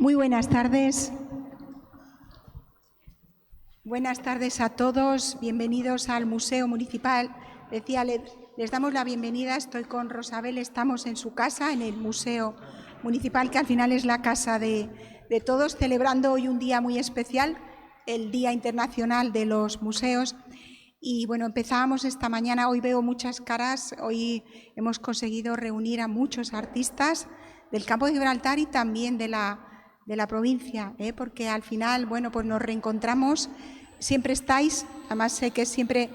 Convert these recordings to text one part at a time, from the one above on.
Muy buenas tardes. Buenas tardes a todos. Bienvenidos al Museo Municipal. Decía, les damos la bienvenida. Estoy con Rosabel. Estamos en su casa, en el Museo Municipal, que al final es la casa de todos, celebrando hoy un día muy especial, el Día Internacional de los Museos. Y bueno, empezábamos esta mañana. Hoy veo muchas caras. Hoy hemos conseguido reunir a muchos artistas del Campo de Gibraltar y también de la provincia, porque al final, bueno, pues nos reencontramos, siempre estáis, además sé que siempre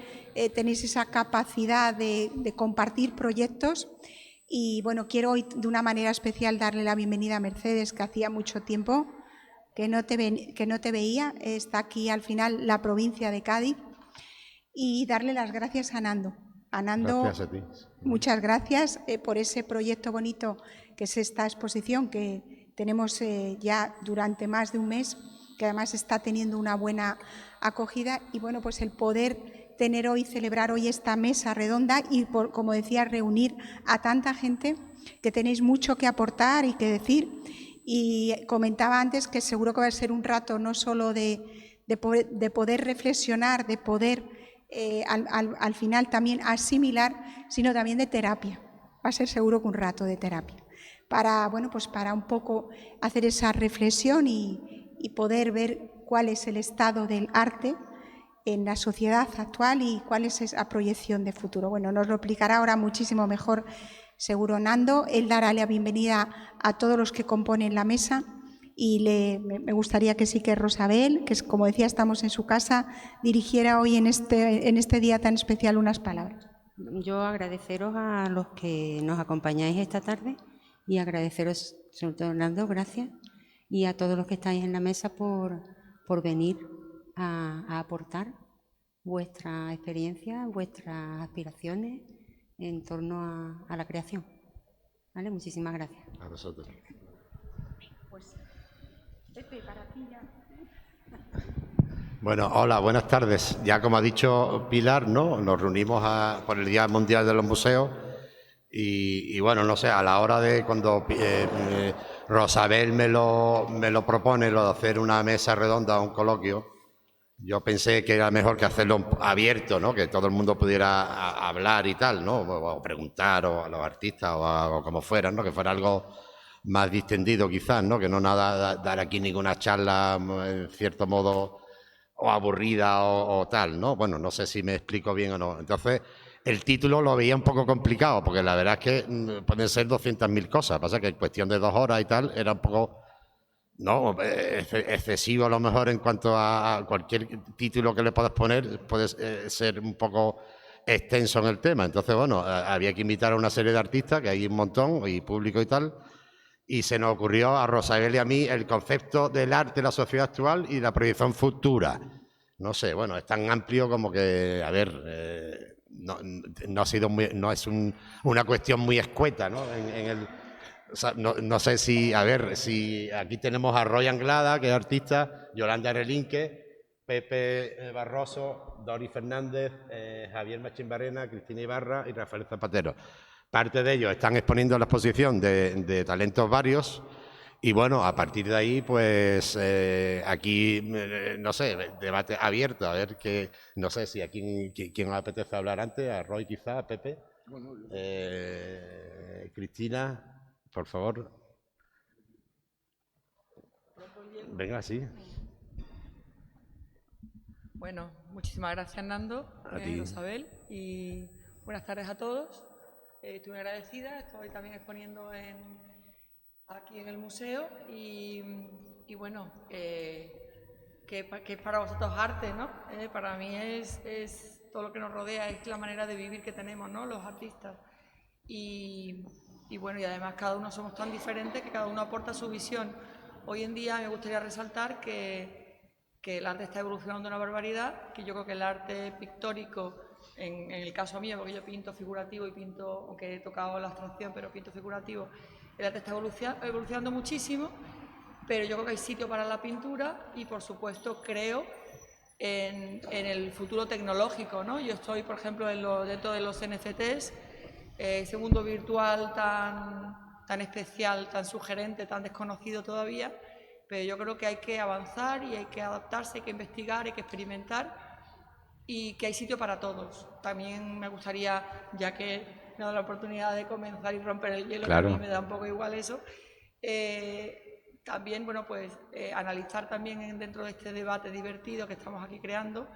tenéis esa capacidad de compartir proyectos y bueno, quiero hoy de una manera especial darle la bienvenida a Mercedes, que hacía mucho tiempo que no te veía, está aquí al final la provincia de Cádiz, y darle las gracias a Nando. A Nando, gracias a ti. Muchas gracias por ese proyecto bonito que es esta exposición que tenemos ya durante más de un mes, que además está teniendo una buena acogida, y bueno, pues el poder tener hoy, celebrar hoy esta mesa redonda y, como decía, reunir a tanta gente que tenéis mucho que aportar y que decir. Y comentaba antes que seguro que va a ser un rato no solo de poder reflexionar, de poder al final también asimilar, sino también de terapia. Va a ser seguro que un rato de terapia. Para, bueno, pues para un poco hacer esa reflexión y poder ver cuál es el estado del arte en la sociedad actual y cuál es esa proyección de futuro. Bueno, nos lo explicará ahora muchísimo mejor, seguro, Nando. Él dará la bienvenida a todos los que componen la mesa y me gustaría que sí que Rosabel, que es, como decía, estamos en su casa, dirigiera hoy en este día tan especial unas palabras. Yo agradeceros a los que nos acompañáis esta tarde y agradeceros, sobre todo Nando, gracias, y a todos los que estáis en la mesa por venir a aportar vuestra experiencia, vuestras aspiraciones en torno a la creación. ¿Vale? Muchísimas gracias. A vosotros. Pues, Pepe, para ti ya. Bueno, hola, buenas tardes. Ya como ha dicho Pilar, ¿no? Nos reunimos por el Día Mundial de los Museos y bueno, no sé, a la hora de cuando Rosabel me lo propone, lo de hacer una mesa redonda, un coloquio, yo pensé que era mejor que hacerlo abierto, ¿no? Que todo el mundo pudiera hablar y tal, ¿no? O preguntar o a los artistas o como fueran, ¿no? Que fuera algo más distendido quizás, ¿no? Que no dar aquí ninguna charla, en cierto modo, o aburrida o tal, ¿no? Bueno, no sé si me explico bien o no. Entonces, el título lo veía un poco complicado, porque la verdad es que pueden ser 200.000 cosas. Pasa que en cuestión de 2 horas y tal, era un poco, no, excesivo a lo mejor en cuanto a cualquier título que le puedas poner, puede ser un poco extenso en el tema. Entonces, bueno, había que invitar a una serie de artistas, que hay un montón, y público y tal, y se nos ocurrió a Rosabel y a mí el concepto del arte, la sociedad actual y la proyección futura. No sé, bueno, es tan amplio como que, a ver, no ha sido no es una cuestión muy escueta, ¿no? O sea, no sé si, a ver, si aquí tenemos a Roy Anglada, que es artista, Yolanda Relinque, Pepe Barroso, Dori Fernández, Javier Machimbarena, Cristina Ibarra y Rafael Zapatero. Parte de ellos están exponiendo la exposición de talentos varios y bueno, a partir de ahí, pues aquí, no sé, debate abierto, a ver que, no sé si a quién apetece hablar antes, a Roy quizá, a Pepe, Cristina, por favor. Venga, sí. Bueno, muchísimas gracias, Nando, Rosabel, y buenas tardes a todos. Estoy muy agradecida, estoy también exponiendo aquí en el museo y bueno, que es para vosotros arte, ¿no? Para mí es todo lo que nos rodea, es la manera de vivir que tenemos, ¿no? Los artistas. Y bueno, y además cada uno somos tan diferentes que cada uno aporta su visión. Hoy en día me gustaría resaltar que el arte está evolucionando una barbaridad, que yo creo que el arte pictórico, en el caso mío, porque yo pinto figurativo y pinto, aunque he tocado la abstracción, pero pinto figurativo, el arte está evolucionando muchísimo, pero yo creo que hay sitio para la pintura y, por supuesto, creo en el futuro tecnológico, ¿no? Yo estoy, por ejemplo, dentro de los NFTs, ese mundo virtual tan especial, tan sugerente, tan desconocido todavía, pero yo creo que hay que avanzar y hay que adaptarse, hay que investigar, hay que experimentar y que hay sitio para todos. También me gustaría, ya que me ha dado la oportunidad de comenzar y romper el hielo, Claro. que a mí me da un poco igual eso, también, bueno, pues analizar también dentro de este debate divertido que estamos aquí creando,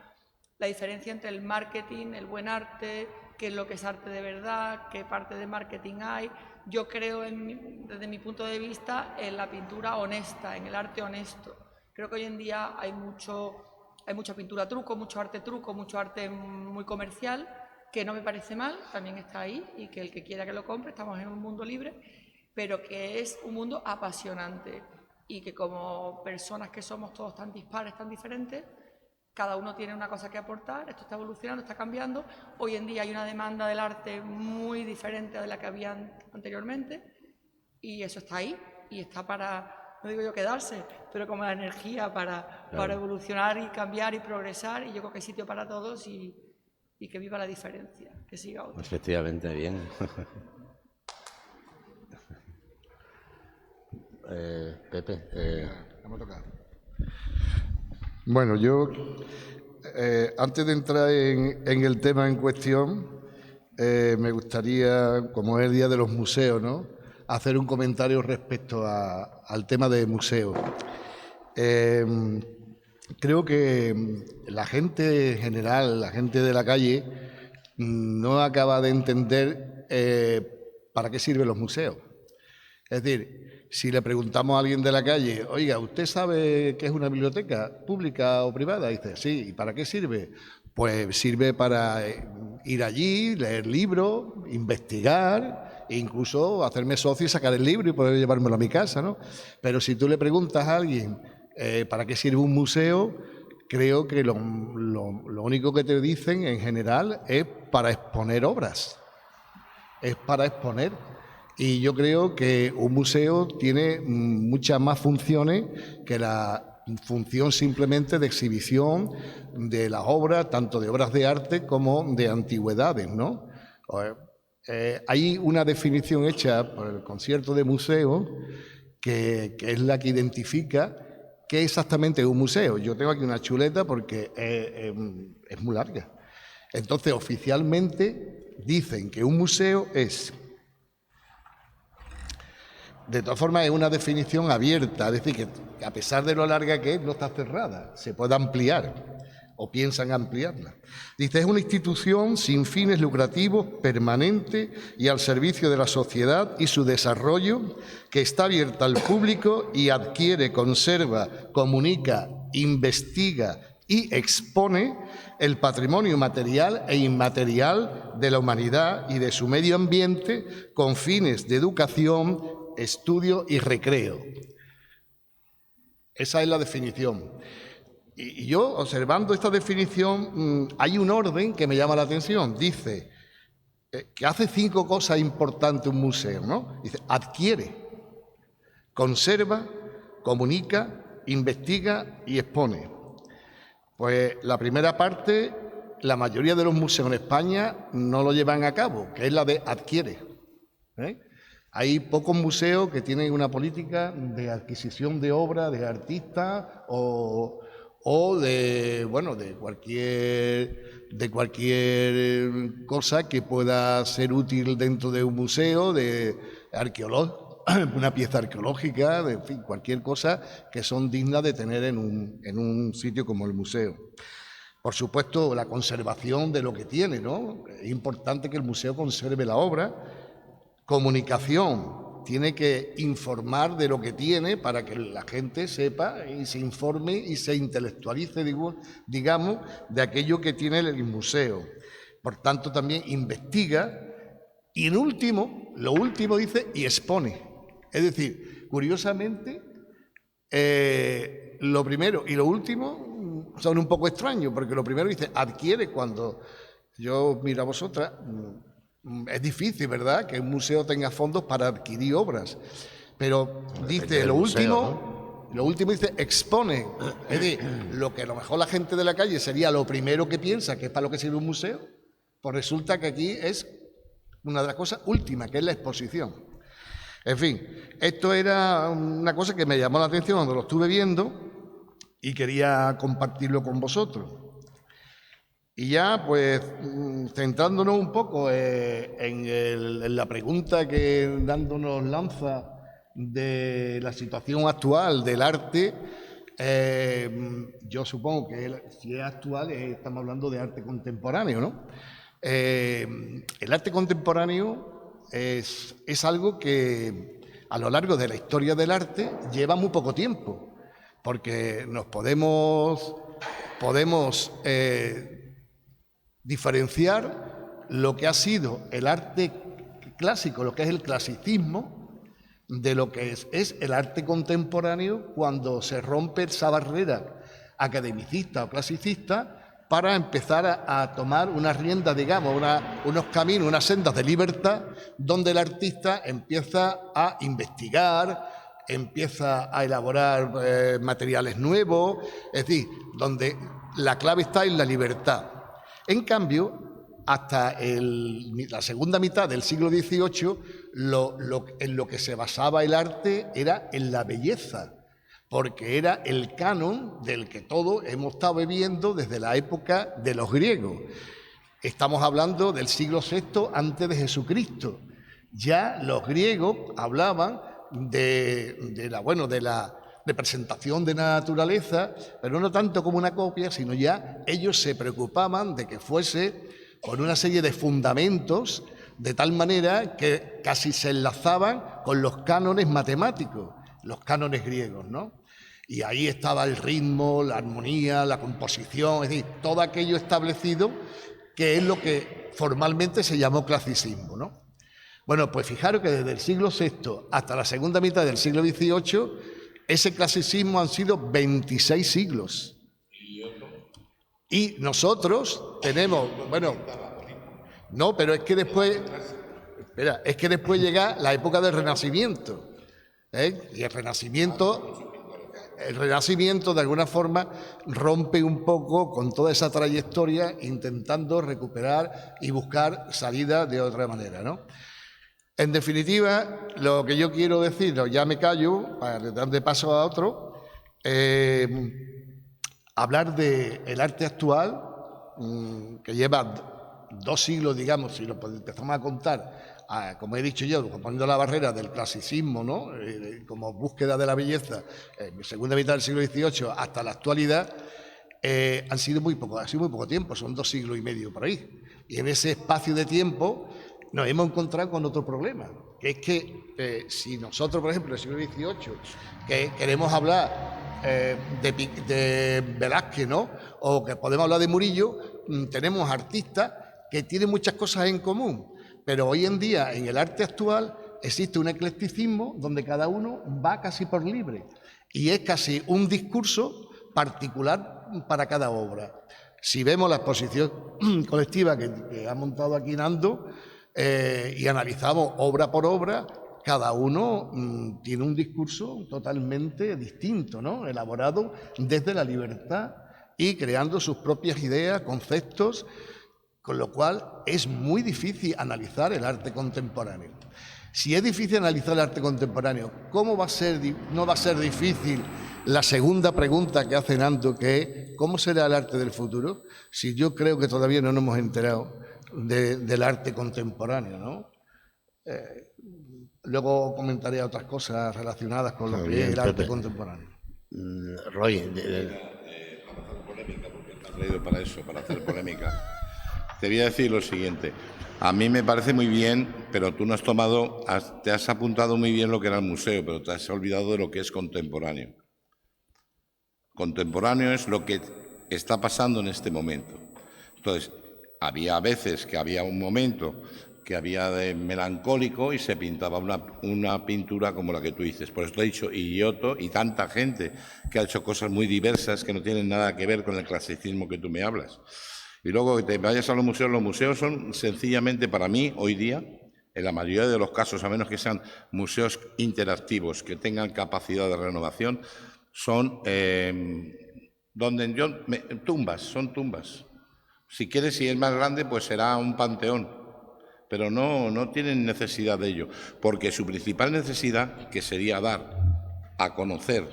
la diferencia entre el marketing, el buen arte, qué es lo que es arte de verdad, qué parte de marketing hay. Yo creo, desde mi punto de vista, en la pintura honesta, en el arte honesto. Creo que hoy en día hay mucha pintura truco, mucho arte muy comercial, que no me parece mal, también está ahí, y que el que quiera que lo compre, estamos en un mundo libre, pero que es un mundo apasionante y que como personas que somos todos tan dispares, tan diferentes, cada uno tiene una cosa que aportar, esto está evolucionando, está cambiando. Hoy en día hay una demanda del arte muy diferente de la que había anteriormente y eso está ahí y está para, no digo yo quedarse, pero como la energía para evolucionar y cambiar y progresar, y yo creo que hay sitio para todos y que viva la diferencia, que siga otro. Efectivamente, bien. Pepe. Vamos a tocar. Bueno, yo, antes de entrar en el tema en cuestión, me gustaría, como es el Día de los Museos, ¿no?, hacer un comentario respecto al tema de museos. Creo que la gente en general, la gente de la calle, no acaba de entender para qué sirven los museos. Es decir, si le preguntamos a alguien de la calle, oiga, ¿usted sabe qué es una biblioteca pública o privada? Dice, sí, ¿y para qué sirve? Pues sirve para ir allí, leer libros, investigar, e incluso hacerme socio y sacar el libro y poder llevármelo a mi casa, ¿no? Pero si tú le preguntas a alguien para qué sirve un museo, creo que lo único que te dicen en general es para exponer obras, es para exponer. Y yo creo que un museo tiene muchas más funciones que la función simplemente de exhibición de las obras, tanto de obras de arte como de antigüedades, ¿no? Hay una definición hecha por el Concierto de Museos que es la que identifica qué exactamente es un museo. Yo tengo aquí una chuleta porque es muy larga. Entonces, oficialmente dicen que un museo es... De todas formas, es una definición abierta, es decir, que a pesar de lo larga que es, no está cerrada, se puede ampliar o piensan ampliarla. Dice, es una institución sin fines lucrativos, permanente y al servicio de la sociedad y su desarrollo, que está abierta al público y adquiere, conserva, comunica, investiga y expone el patrimonio material e inmaterial de la humanidad y de su medio ambiente con fines de educación, estudio y recreo. Esa es la definición. Y yo, observando esta definición, hay un orden que me llama la atención. Dice que hace 5 cosas importantes un museo, ¿no? Dice, adquiere, conserva, comunica, investiga y expone. Pues la primera parte, la mayoría de los museos en España no lo llevan a cabo, que es la de adquiere. Hay pocos museos que tienen una política de adquisición de obras de artistas o de, bueno, de cualquier cosa que pueda ser útil dentro de un museo, de una pieza arqueológica, en fin, cualquier cosa que son dignas de tener en un sitio como el museo. Por supuesto, la conservación de lo que tiene, ¿no? Es importante que el museo conserve la obra. Comunicación, tiene que informar de lo que tiene para que la gente sepa y se informe y se intelectualice, digamos, de aquello que tiene el museo. Por tanto, también investiga y en último, lo último dice y expone. Es decir, curiosamente, lo primero y lo último son un poco extraños, porque lo primero dice adquiere. Cuando yo miro a vosotras, es difícil, ¿verdad?, que un museo tenga fondos para adquirir obras. Pero dice lo último, ¿no? Lo último dice expone. Es decir, lo que a lo mejor la gente de la calle sería lo primero que piensa que es para lo que sirve un museo, pues resulta que aquí es una de las cosas últimas, que es la exposición. En fin, esto era una cosa que me llamó la atención cuando lo estuve viendo y quería compartirlo con vosotros. Y ya, pues, centrándonos un poco en la pregunta que Nando nos lanza de la situación actual del arte, yo supongo que si es actual estamos hablando de arte contemporáneo, ¿no? El arte contemporáneo es algo que a lo largo de la historia del arte lleva muy poco tiempo, porque nos podemos diferenciar lo que ha sido el arte clásico, lo que es el clasicismo, de lo que es el arte contemporáneo cuando se rompe esa barrera academicista o clasicista para empezar a tomar unas riendas, digamos, unos caminos, unas sendas de libertad, donde el artista empieza a investigar, empieza a elaborar materiales nuevos, es decir, donde la clave está en la libertad. En cambio, hasta la segunda mitad del siglo XVIII, en lo que se basaba el arte era en la belleza, porque era el canon del que todos hemos estado bebiendo desde la época de los griegos. Estamos hablando del siglo VI antes de Jesucristo. Ya los griegos hablaban de la representación de la naturaleza, pero no tanto como una copia, sino ya ellos se preocupaban de que fuese con una serie de fundamentos, de tal manera que casi se enlazaban con los cánones matemáticos, los cánones griegos, ¿no? Y ahí estaba el ritmo, la armonía, la composición, es decir, todo aquello establecido que es lo que formalmente se llamó clasicismo, ¿no? Bueno, pues fijaros que desde el siglo VI hasta la segunda mitad del siglo XVIII, ese clasicismo han sido 26 siglos. Y nosotros tenemos, bueno, no, pero es que después, llega la época del Renacimiento, ¿eh? Y el Renacimiento de alguna forma rompe un poco con toda esa trayectoria, intentando recuperar y buscar salida de otra manera, ¿no? En definitiva, lo que yo quiero decir, ya me callo para dar de paso a otro, hablar del arte actual, que lleva 2 siglos, digamos, si lo empezamos a contar, como he dicho yo, poniendo la barrera del clasicismo, ¿no? Como búsqueda de la belleza, segunda mitad del siglo XVIII hasta la actualidad, ha sido muy poco tiempo, son 2 siglos y medio por ahí. Y en ese espacio de tiempo nos hemos encontrado con otro problema, que es que si nosotros, por ejemplo, en el siglo XVIII, que queremos hablar de Velázquez, ¿no? O que podemos hablar de Murillo, tenemos artistas que tienen muchas cosas en común, pero hoy en día en el arte actual existe un eclecticismo donde cada uno va casi por libre y es casi un discurso particular para cada obra. Si vemos la exposición colectiva que ha montado aquí Nando y analizamos obra por obra, cada uno tiene un discurso totalmente distinto, ¿no? Elaborado desde la libertad y creando sus propias ideas, conceptos, con lo cual es muy difícil analizar el arte contemporáneo. Si es difícil analizar el arte contemporáneo, ¿cómo no va a ser difícil la segunda pregunta que hace Nando, que es ¿cómo será el arte del futuro? Si yo creo que todavía no nos hemos enterado del arte contemporáneo, ¿no? Luego comentaré otras cosas relacionadas con lo que es el arte contemporáneo. Roy, para hacer polémica, porque te has traído para eso, para hacer polémica. Te voy a decir lo siguiente. A mí me parece muy bien, pero tú no te has apuntado muy bien lo que era el museo, pero te has olvidado de lo que es contemporáneo. Contemporáneo es lo que está pasando en este momento. Entonces, había veces que había un momento que había de melancólico y se pintaba una pintura como la que tú dices. Por eso te he dicho, y Giotto y tanta gente que ha hecho cosas muy diversas que no tienen nada que ver con el clasicismo que tú me hablas. Y luego que te vayas a los museos son sencillamente para mí hoy día, en la mayoría de los casos, a menos que sean museos interactivos, que tengan capacidad de renovación, son tumbas, son tumbas. Si quieres, si es más grande, pues será un panteón. pero no tienen necesidad de ello, porque su principal necesidad, que sería dar a conocer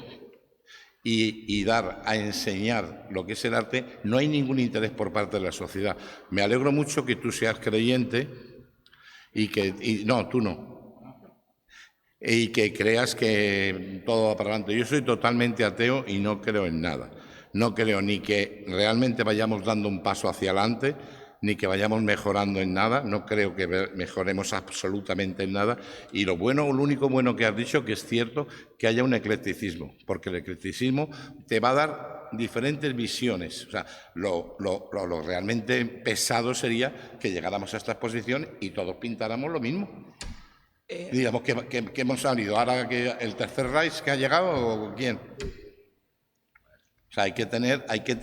y dar a enseñar lo que es el arte, no hay ningún interés por parte de la sociedad. Me alegro mucho que tú seas creyente no, tú no, y que creas que todo va para adelante. Yo soy totalmente ateo y no creo en nada. No creo ni que realmente vayamos dando un paso hacia adelante, ni que vayamos mejorando en nada. No creo que mejoremos absolutamente en nada. Y lo único bueno que has dicho, que es cierto, que haya un eclecticismo, porque el eclecticismo te va a dar diferentes visiones. O sea, lo realmente pesado sería que llegáramos a esta exposición y todos pintáramos lo mismo. Digamos que hemos salido ahora, que el tercer Reich que ha llegado, ¿o quién? O sea, hay que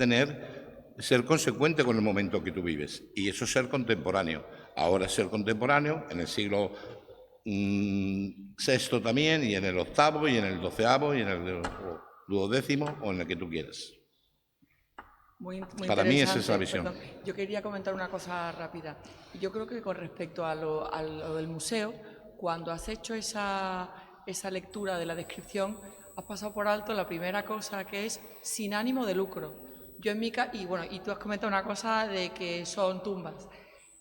ser consecuente con el momento que tú vives, y eso es ser contemporáneo. Ahora es ser contemporáneo en el siglo VI también, y en el VIII, y en el XII, y en el XII, o en el que tú quieras. Muy Para mí esa es la visión. Perdón, yo quería comentar una cosa rápida. Yo creo que con respecto a lo del museo, cuando has hecho esa lectura de la descripción, has pasado por alto la primera cosa, que es sin ánimo de lucro. Yo en mi y tú has comentado una cosa de que son tumbas.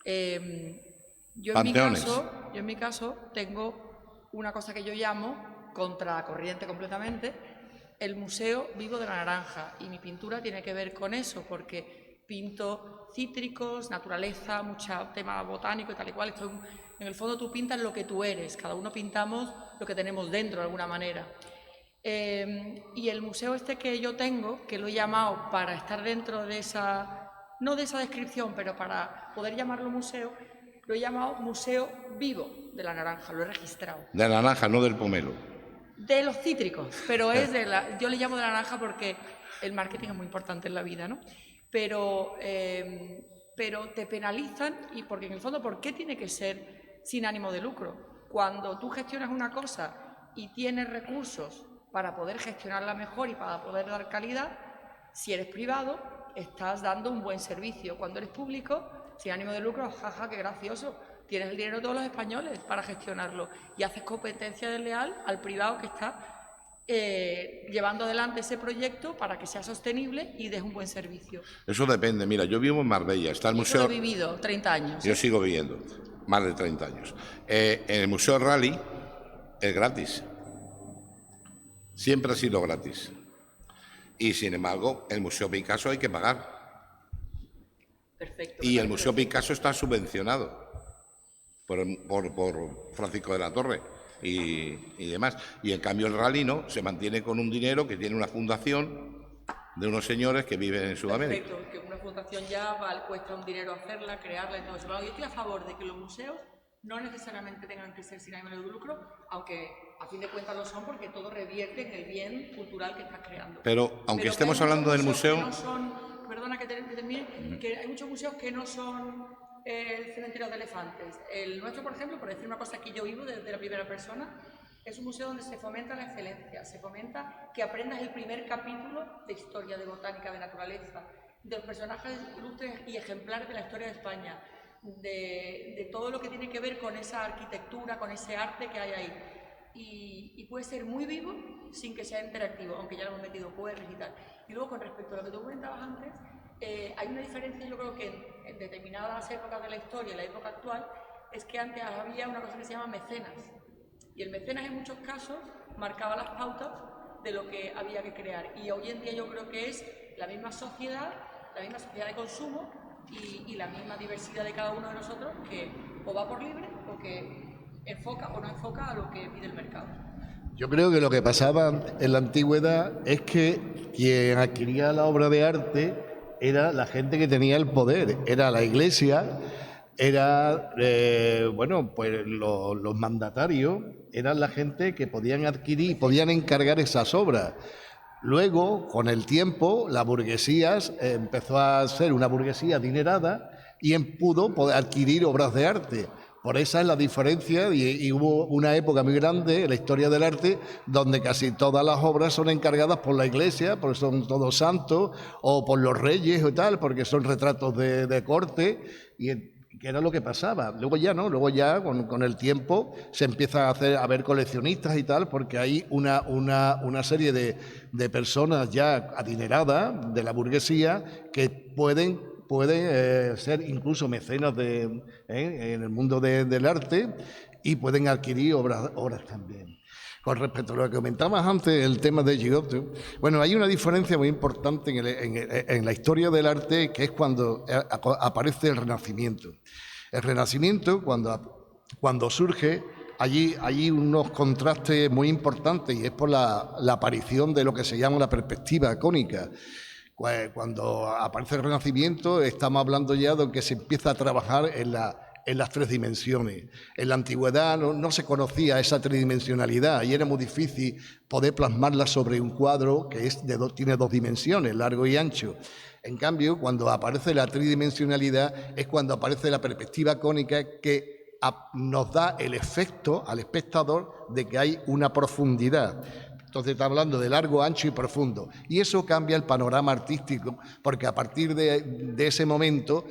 Yo en mi caso tengo una cosa que yo llamo, contracorriente completamente, el Museo Vivo de la Naranja, y mi pintura tiene que ver con eso, porque pinto cítricos, naturaleza, mucho tema botánico y tal y cual. En el fondo tú pintas lo que tú eres, cada uno pintamos lo que tenemos dentro de alguna manera. Y el museo este que yo tengo, que lo he llamado para estar dentro de no de esa descripción, pero para poder llamarlo museo, lo he llamado Museo Vivo de la Naranja, lo he registrado. De la naranja, no del pomelo. De los cítricos, pero yo le llamo de la naranja porque el marketing es muy importante en la vida, ¿no? Pero te penalizan, y porque en el fondo, ¿por qué tiene que ser sin ánimo de lucro? Cuando tú gestionas una cosa y tienes recursos para poder gestionarla mejor y para poder dar calidad, si eres privado, estás dando un buen servicio. Cuando eres público, sin ánimo de lucro, jaja, qué gracioso, tienes el dinero de todos los españoles para gestionarlo y haces competencia desleal al privado que está llevando adelante ese proyecto para que sea sostenible y des un buen servicio. Eso depende. Mira, yo vivo en Marbella, está el museo... Yo he vivido 30 años. Yo sigo viviendo, más de 30 años. En el Museo Rally es gratis. Siempre ha sido gratis. Y sin embargo, el Museo Picasso hay que pagar. Perfecto. Y el Museo Picasso está subvencionado por Francisco de la Torre y demás. Y en cambio el Rally no, se mantiene con un dinero que tiene una fundación de unos señores que viven en Sudamérica. Perfecto, que una fundación ya cuesta un dinero hacerla, crearla y todo eso. Yo estoy a favor de que los museos no necesariamente tengan que ser sin ánimo de lucro, aunque a fin de cuentas lo son, porque todo revierte en el bien cultural que estás creando. Pero aunque estemos hablando del museo... Perdona que termine, que hay muchos museos que no son el cementerio de elefantes. El nuestro, por ejemplo, por decir una cosa que yo vivo desde la primera persona, es un museo donde se fomenta la excelencia, se fomenta que aprendas el primer capítulo de historia, de botánica, de naturaleza, de los personajes ilustres y ejemplares de la historia de España, de todo lo que tiene que ver con esa arquitectura, con ese arte que hay ahí. Y puede ser muy vivo sin que sea interactivo, aunque ya lo hemos metido juegos y tal. Y luego, con respecto a lo que tú comentabas antes, hay una diferencia, yo creo que en determinadas épocas de la historia y la época actual, es que antes había una cosa que se llama mecenas. Y el mecenas en muchos casos marcaba las pautas de lo que había que crear. Y hoy en día yo creo que es la misma sociedad de consumo y la misma diversidad de cada uno de nosotros, que o va por libre o que enfoca o no enfoca a lo que pide el mercado. Yo creo que lo que pasaba en la antigüedad es que quien adquiría la obra de arte era la gente que tenía el poder, era la Iglesia, era pues los mandatarios, eran la gente que podían adquirir, podían encargar esas obras. Luego, con el tiempo, la burguesía empezó a ser una burguesía adinerada y pudo poder adquirir obras de arte. Por esa es la diferencia, y hubo una época muy grande en la historia del arte donde casi todas las obras son encargadas por la Iglesia, porque son todos santos, o por los reyes o tal, porque son retratos de corte, y que era lo que pasaba. Luego ya no, luego ya con el tiempo se empieza a ver coleccionistas y tal, porque hay una serie de personas ya adineradas de la burguesía que pueden ser incluso mecenas en el mundo del arte y pueden adquirir obras también. Con respecto a lo que comentabas antes, el tema de Giotto, bueno, hay una diferencia muy importante en la historia del arte, que es cuando aparece el Renacimiento. El Renacimiento, cuando surge, allí hay unos contrastes muy importantes y es por la aparición de lo que se llama la perspectiva cónica. Cuando aparece el Renacimiento, estamos hablando ya de que se empieza a trabajar en las tres dimensiones. En la antigüedad no se conocía esa tridimensionalidad y era muy difícil poder plasmarla sobre un cuadro que tiene dos dimensiones, largo y ancho. En cambio, cuando aparece la tridimensionalidad es cuando aparece la perspectiva cónica, que nos da el efecto al espectador de que hay una profundidad. Entonces está hablando de largo, ancho y profundo. Y eso cambia el panorama artístico, porque a partir de ese momento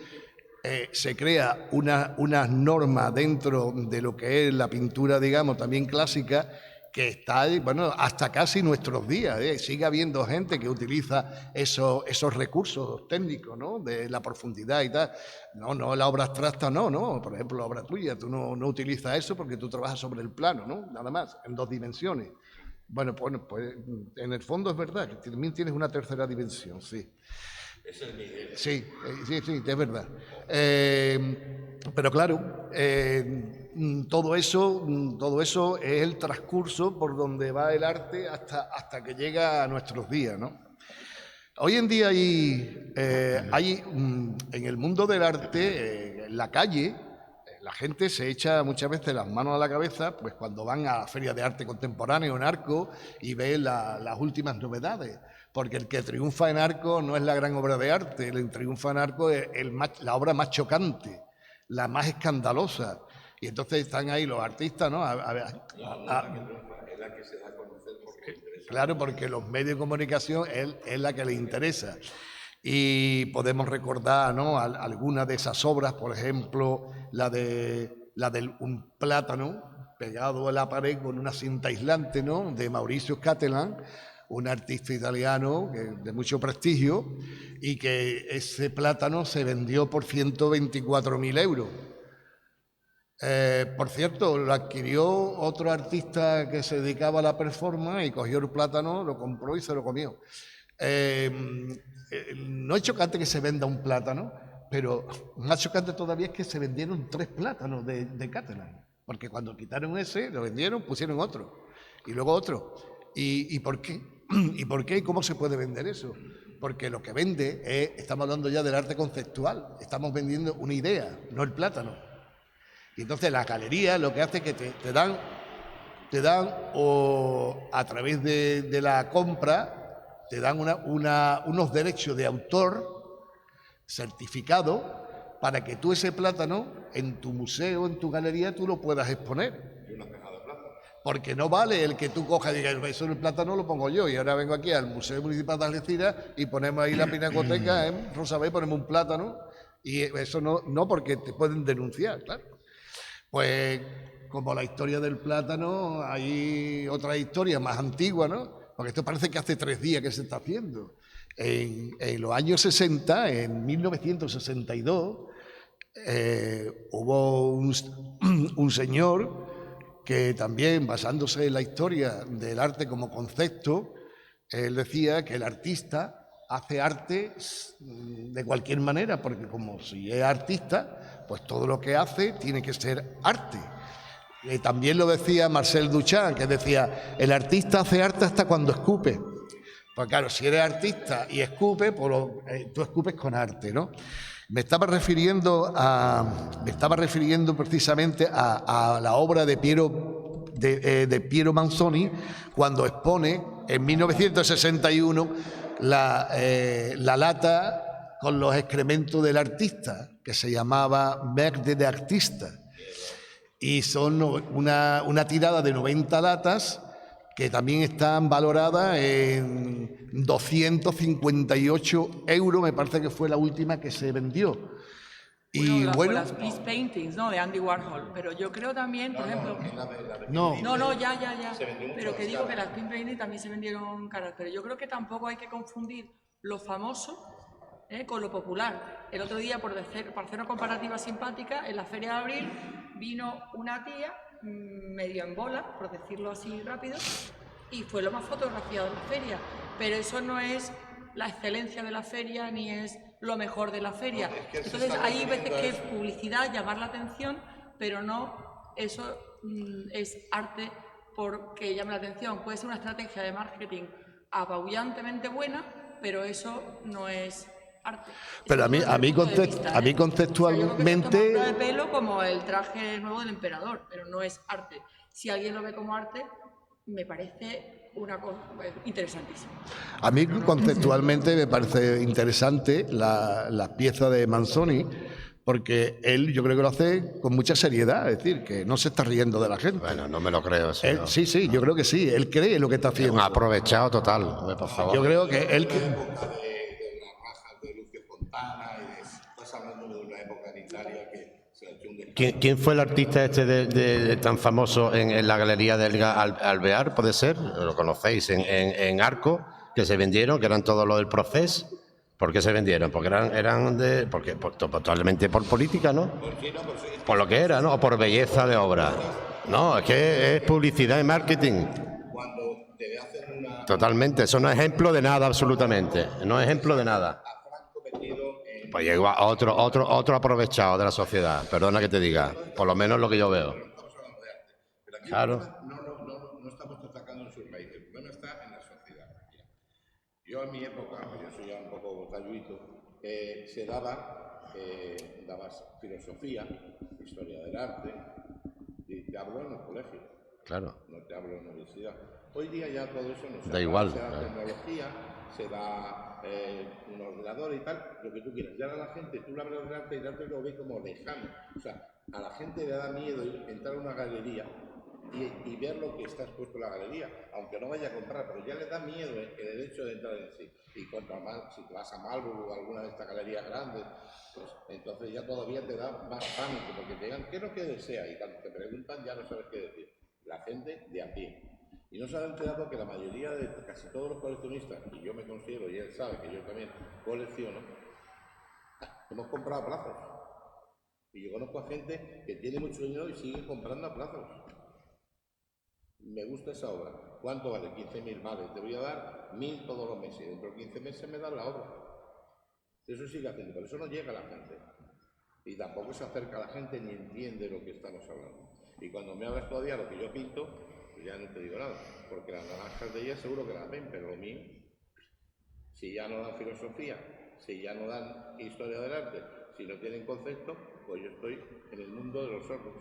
se crea una norma dentro de lo que es la pintura, digamos, también clásica, que está, bueno, hasta casi nuestros días. Sigue habiendo gente que utiliza esos recursos técnicos, ¿no?, de la profundidad y tal. No, la obra abstracta no. Por ejemplo, la obra tuya, tú no utilizas eso porque tú trabajas sobre el plano, ¿no?, nada más, en dos dimensiones. Bueno, pues en el fondo es verdad que también tienes una tercera dimensión, sí. Ese es mi idea. Sí, es verdad. Pero claro, todo eso es el transcurso por donde va el arte hasta que llega a nuestros días, ¿no? Hoy en día hay en el mundo del arte, en la calle, la gente se echa muchas veces las manos a la cabeza, pues cuando van a la Feria de Arte Contemporáneo en Arco y ven las últimas novedades. Porque el que triunfa en Arco no es la gran obra de arte, el que triunfa en Arco es la obra más chocante, la más escandalosa. Y entonces están ahí los artistas, ¿no? Es la que se da a conocer porque interesa. Claro, porque los medios de comunicación es la que les interesa. Y podemos recordar, ¿no?, algunas de esas obras, por ejemplo, la de un plátano pegado a la pared con una cinta aislante, ¿no?, de Maurizio Cattelan, un artista italiano de mucho prestigio, y que ese plátano se vendió por 124.000 euros. Por cierto, lo adquirió otro artista que se dedicaba a la performance y cogió el plátano, lo compró y se lo comió. No es chocante que se venda un plátano, pero más chocante todavía es que se vendieron 3 plátanos de Cattelan, porque cuando quitaron ese, lo vendieron, pusieron otro, y luego otro. ¿Y por qué? ¿Y por qué? ¿Y cómo se puede vender eso? Porque lo que vende estamos hablando ya del arte conceptual, estamos vendiendo una idea, no el plátano. Y entonces la galería lo que hace es que te dan o a través de la compra, te dan unos derechos de autor certificados para que tú ese plátano en tu museo, en tu galería, tú lo puedas exponer. Porque no vale el que tú cojas y digas, eso en el plátano lo pongo yo, y ahora vengo aquí al Museo Municipal de Algeciras y ponemos ahí la pinacoteca en Rosabé, ponemos un plátano, y eso no, porque te pueden denunciar, claro. Pues como la historia del plátano, hay otra historia más antigua, ¿no? Porque esto parece que hace 3 días que se está haciendo. En los años 60, en 1962, hubo un señor que también, basándose en la historia del arte como concepto, él decía que el artista hace arte de cualquier manera, porque como si es artista, pues todo lo que hace tiene que ser arte. También lo decía Marcel Duchamp, que decía, el artista hace arte hasta cuando escupe. Pues claro, si eres artista y escupes, pues tú escupes con arte, ¿no? Me estaba refiriendo precisamente a la obra de Piero Manzoni, cuando expone en 1961 la lata con los excrementos del artista, que se llamaba Merde de Artista. Y son una tirada de 90 latas que también están valoradas en 258 euros, me parece que fue la última que se vendió. Y bueno, las peace paintings, ¿no? De Andy Warhol. Pero yo creo también, por ejemplo... No, ya. Pero que digo que las peace paintings también se vendieron caras. Pero yo creo que tampoco hay que confundir lo famoso con lo popular. El otro día, para hacer una comparativa simpática, en la Feria de Abril vino una tía medio en bola, por decirlo así rápido, y fue lo más fotografiado de la feria. Pero eso no es la excelencia de la feria ni es lo mejor de la feria. Entonces hay veces que es publicidad, llamar la atención, pero no eso es arte porque llame la atención. Puede ser una estrategia de marketing apabullantemente buena, pero eso no es arte. Pero a mí conceptualmente... Yo creo que de pelo como el traje nuevo del emperador, pero no es arte. Si alguien lo ve como arte, me parece una cosa interesantísima. A mí conceptualmente me parece interesante la pieza de Manzoni, porque él yo creo que lo hace con mucha seriedad, es decir, que no se está riendo de la gente. Bueno, no me lo creo eso. Él, ¿no? Sí, yo creo que sí, él cree lo que está haciendo. Un aprovechado total, por favor. Yo creo que él... de las rajas de Lucio Fontana y estás hablando de una época en Italia que se ha hecho un... ¿Quién fue el artista tan famoso en la galería de Elga Alvear? ¿Puede ser? ¿Lo conocéis? En Arco, que se vendieron, que eran todos los del Procés. ¿Por qué se vendieron? Porque totalmente por política, ¿no? Por lo que era, ¿no? O por belleza de obra. No, es que es publicidad y marketing. Totalmente, eso no es ejemplo de nada, absolutamente. No es ejemplo de nada. Pues llegó a otro aprovechado de la sociedad, perdona que te diga, por lo menos lo que yo veo. Claro. No estamos atacando en sus raíces, el problema está en la sociedad. Yo en mi época, yo soy ya un poco talluito, se dabas filosofía, historia del arte, y te hablo en el colegio. Claro. No te hablo en la universidad. Hoy día ya todo eso no se da igual. Se da tecnología, se da un ordenador y tal, lo que tú quieras. Ya a la gente, tú le hablas del arte y el arte lo ve como lejano. O sea, a la gente le da miedo entrar a una galería y ver lo que está expuesto en la galería, aunque no vaya a comprar, pero ya le da miedo el hecho de entrar en sí. Y cuanto más, si te vas a Marlborough o alguna de estas galerías grandes, pues entonces ya todavía te da más pánico, porque te digan, ¿qué es lo que desea? Y cuando te preguntan ya no sabes qué decir. La gente de a pie. Y no se han enterado que la mayoría de casi todos los coleccionistas, y yo me considero, y él sabe que yo también colecciono, hemos comprado a plazos. Y yo conozco a gente que tiene mucho dinero y sigue comprando a plazos. Me gusta esa obra. ¿Cuánto vale? 15.000, vale. Te voy a dar 1.000 todos los meses. Dentro de 15 meses me dan la obra. Eso sigue haciendo, pero eso no llega a la gente. Y tampoco se acerca a la gente ni entiende lo que estamos hablando. Y cuando me hablas todavía lo que yo pinto, pues ya no te digo nada. Porque las naranjas de ella seguro que las ven, pero lo mío, si ya no dan filosofía, si ya no dan historia del arte, si no tienen concepto, pues yo estoy en el mundo de los sordos.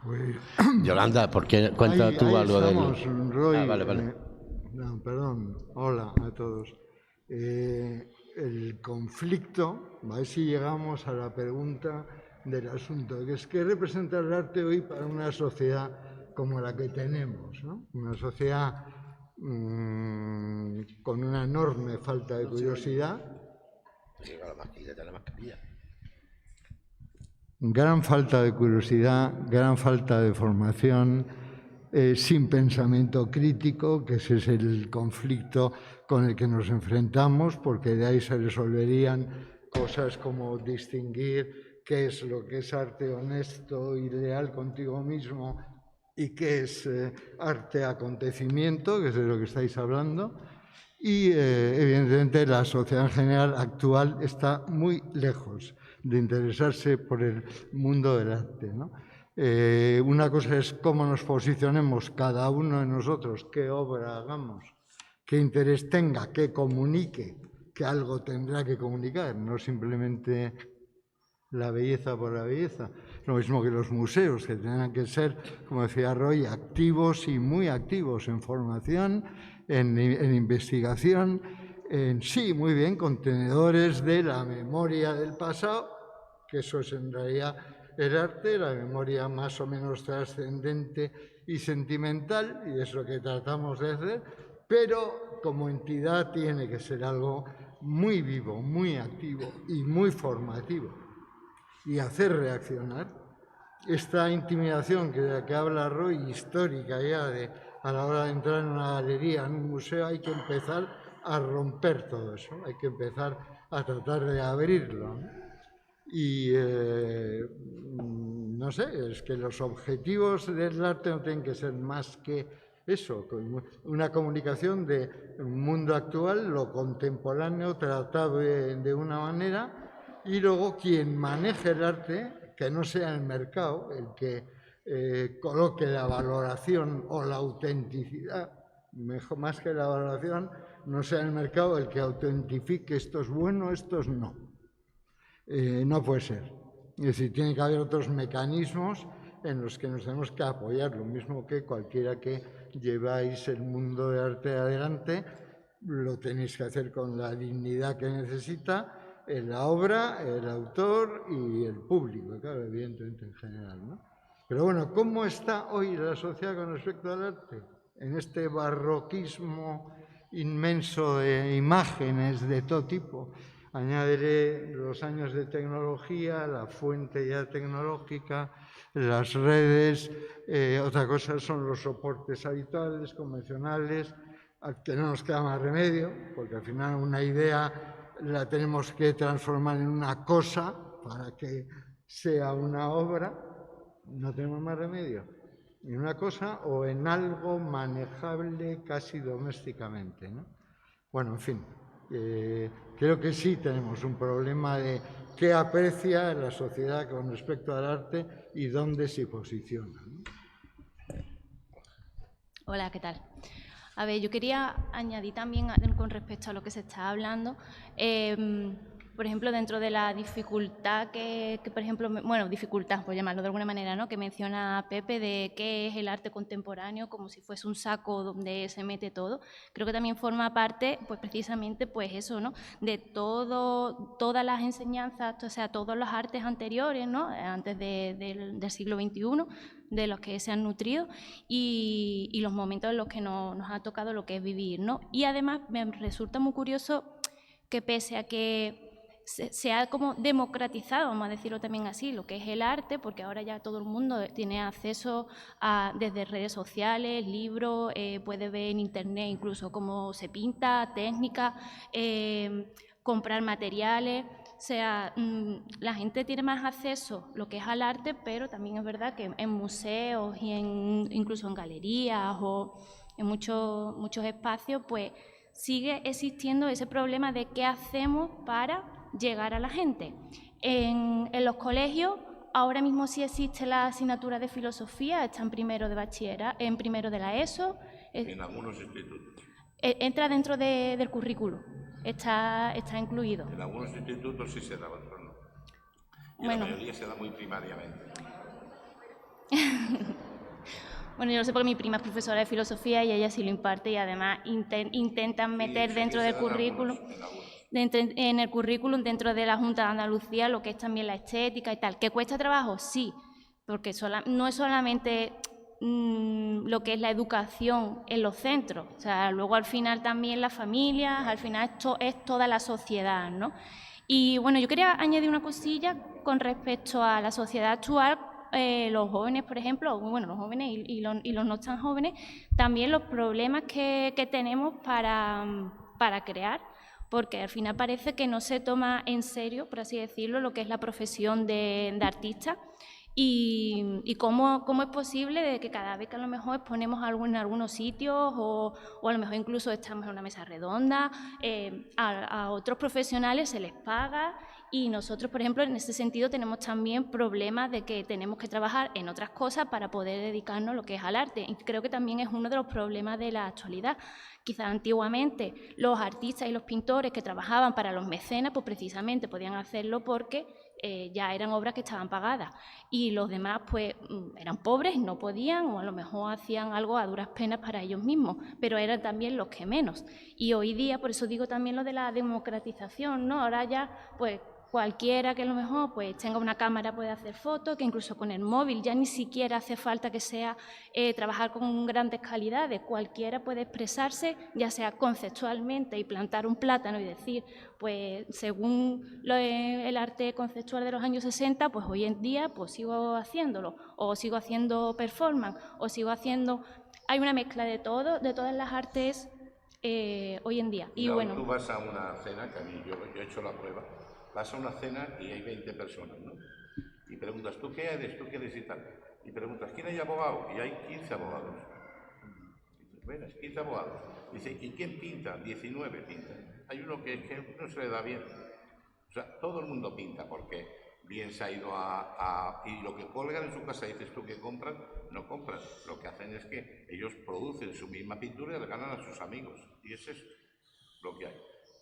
Pues, Yolanda, ¿por qué cuentas tú algo de él? Roy, Vale. No, perdón. Hola a todos. El conflicto, a ver si llegamos a la pregunta del asunto, que es ¿qué representa el arte hoy para una sociedad como la que tenemos, ¿no? Una sociedad con una enorme falta de curiosidad. Gran falta de curiosidad, gran falta de formación, sin pensamiento crítico, que ese es el conflicto con el que nos enfrentamos, porque de ahí se resolverían cosas como distinguir qué es lo que es arte honesto y leal contigo mismo y qué es arte acontecimiento, que es de lo que estáis hablando. Y evidentemente la sociedad en general actual está muy lejos de interesarse por el mundo del arte, ¿no? Una cosa es cómo nos posicionemos cada uno de nosotros, qué obra hagamos, qué interés tenga, qué comunique, que algo tendrá que comunicar, no simplemente la belleza por la belleza. Lo mismo que los museos, que tendrán que ser, como decía Roy, activos y muy activos en formación, en investigación, sí, muy bien, contenedores de la memoria del pasado, que eso es en realidad el arte, la memoria más o menos trascendente y sentimental, y es lo que tratamos de hacer, pero como entidad tiene que ser algo muy vivo, muy activo y muy formativo. y hacer reaccionar. Esta intimidación de la que habla Roy, histórica ya, a la hora de entrar en una galería, en un museo, hay que empezar a romper todo eso, hay que empezar a tratar de abrirlo, ¿no? Y no sé, es que los objetivos del arte no tienen que ser más que eso, una comunicación del mundo actual, lo contemporáneo tratado de una manera, y luego quien maneje el arte, que no sea el mercado el que coloque la valoración o la autenticidad, mejor, más que la valoración, no sea el mercado el que autentifique esto es bueno, esto es no. No puede ser. Es decir, tiene que haber otros mecanismos en los que nos tenemos que apoyar, lo mismo que cualquiera que lleváis el mundo del arte adelante, lo tenéis que hacer con la dignidad que necesita la obra, el autor y el público, claro, evidentemente en general, ¿no? Pero bueno, ¿cómo está hoy la sociedad con respecto al arte? En este barroquismo inmenso de imágenes de todo tipo. Añadiré los años de tecnología, la fuente ya tecnológica, las redes, otra cosa son los soportes habituales, convencionales, que no nos queda más remedio, porque al final una idea la tenemos que transformar en una cosa para que sea una obra, no tenemos más remedio, en una cosa o en algo manejable casi domésticamente, ¿no? Bueno, en fin, creo que sí tenemos un problema de qué aprecia la sociedad con respecto al arte y dónde se posiciona, ¿no? Hola, ¿qué tal? A ver, yo quería añadir también con respecto a lo que se está hablando, por ejemplo, dentro de la dificultad que por ejemplo, bueno, dificultad, por llamarlo de alguna manera, ¿no?, que menciona Pepe, de qué es el arte contemporáneo, como si fuese un saco donde se mete todo. Creo que también forma parte, pues precisamente, pues eso, ¿no?, de todas las enseñanzas, o sea, todos los artes anteriores, ¿no?, antes del siglo XXI, de los que se han nutrido y los momentos en los que nos ha tocado lo que es vivir, ¿no? Y además me resulta muy curioso que pese a que se ha como democratizado, vamos a decirlo también así, lo que es el arte, porque ahora ya todo el mundo tiene acceso a, desde redes sociales, libros, puede ver en internet incluso cómo se pinta, técnicas, comprar materiales. O sea, la gente tiene más acceso lo que es al arte, pero también es verdad que en museos y incluso en galerías o en muchos espacios, pues sigue existiendo ese problema de qué hacemos para llegar a la gente. En los colegios ahora mismo sí existe la asignatura de filosofía, está en primero de bachillerato, en primero de la ESO. En algunos institutos. Entra dentro del currículo, está incluido. En algunos institutos sí se da, en otros no. Y bueno, la mayoría se da muy primariamente. Bueno, yo lo sé porque mi prima es profesora de filosofía y ella sí lo imparte y además intentan meter dentro del currículum, en el currículum, dentro de la Junta de Andalucía, lo que es también la estética y tal. ¿Que cuesta trabajo? Sí, porque no es solamente lo que es la educación en los centros, o sea, luego al final también las familias, al final esto es toda la sociedad, ¿no? Y bueno, yo quería añadir una cosilla con respecto a la sociedad actual. Los jóvenes, por ejemplo, bueno, los jóvenes y los no tan jóvenes, también los problemas que tenemos para crear, porque al final parece que no se toma en serio, por así decirlo, lo que es la profesión de artista y cómo es posible de que cada vez que a lo mejor exponemos algo en algunos sitios o a lo mejor incluso estamos en una mesa redonda, a otros profesionales se les paga. Y nosotros, por ejemplo, en ese sentido tenemos también problemas de que tenemos que trabajar en otras cosas para poder dedicarnos a lo que es al arte. Y creo que también es uno de los problemas de la actualidad. Quizás antiguamente los artistas y los pintores que trabajaban para los mecenas, pues precisamente podían hacerlo porque ya eran obras que estaban pagadas. Y los demás, pues, eran pobres, no podían, o a lo mejor hacían algo a duras penas para ellos mismos, pero eran también los que menos. Y hoy día, por eso digo también lo de la democratización, ¿no? Ahora ya, pues, cualquiera que a lo mejor pues, tenga una cámara puede hacer fotos, que incluso con el móvil ya ni siquiera hace falta que sea trabajar con grandes calidades. Cualquiera puede expresarse, ya sea conceptualmente y plantar un plátano y decir, pues según el arte conceptual de los años 60, pues hoy en día pues sigo haciéndolo, o sigo haciendo performance, o sigo haciendo... Hay una mezcla de todo, de todas las artes hoy en día. Y no, bueno, tú vas a una cena, que a mí yo he hecho la prueba, vas a una cena y hay 20 personas, ¿no? Y preguntas, ¿tú qué eres? ¿Tú qué eres? Y tal. Y preguntas, ¿quién hay abogado? Y hay 15 abogados. Y dices, bueno, 15 abogados. Dice, ¿y quién pinta? 19 pintan. Hay uno que no se le da bien. O sea, todo el mundo pinta porque bien se ha ido y lo que colgan en su casa, dices tú que compran, no compran. Lo que hacen es que ellos producen su misma pintura y le ganan a sus amigos. Y eso es lo que hay.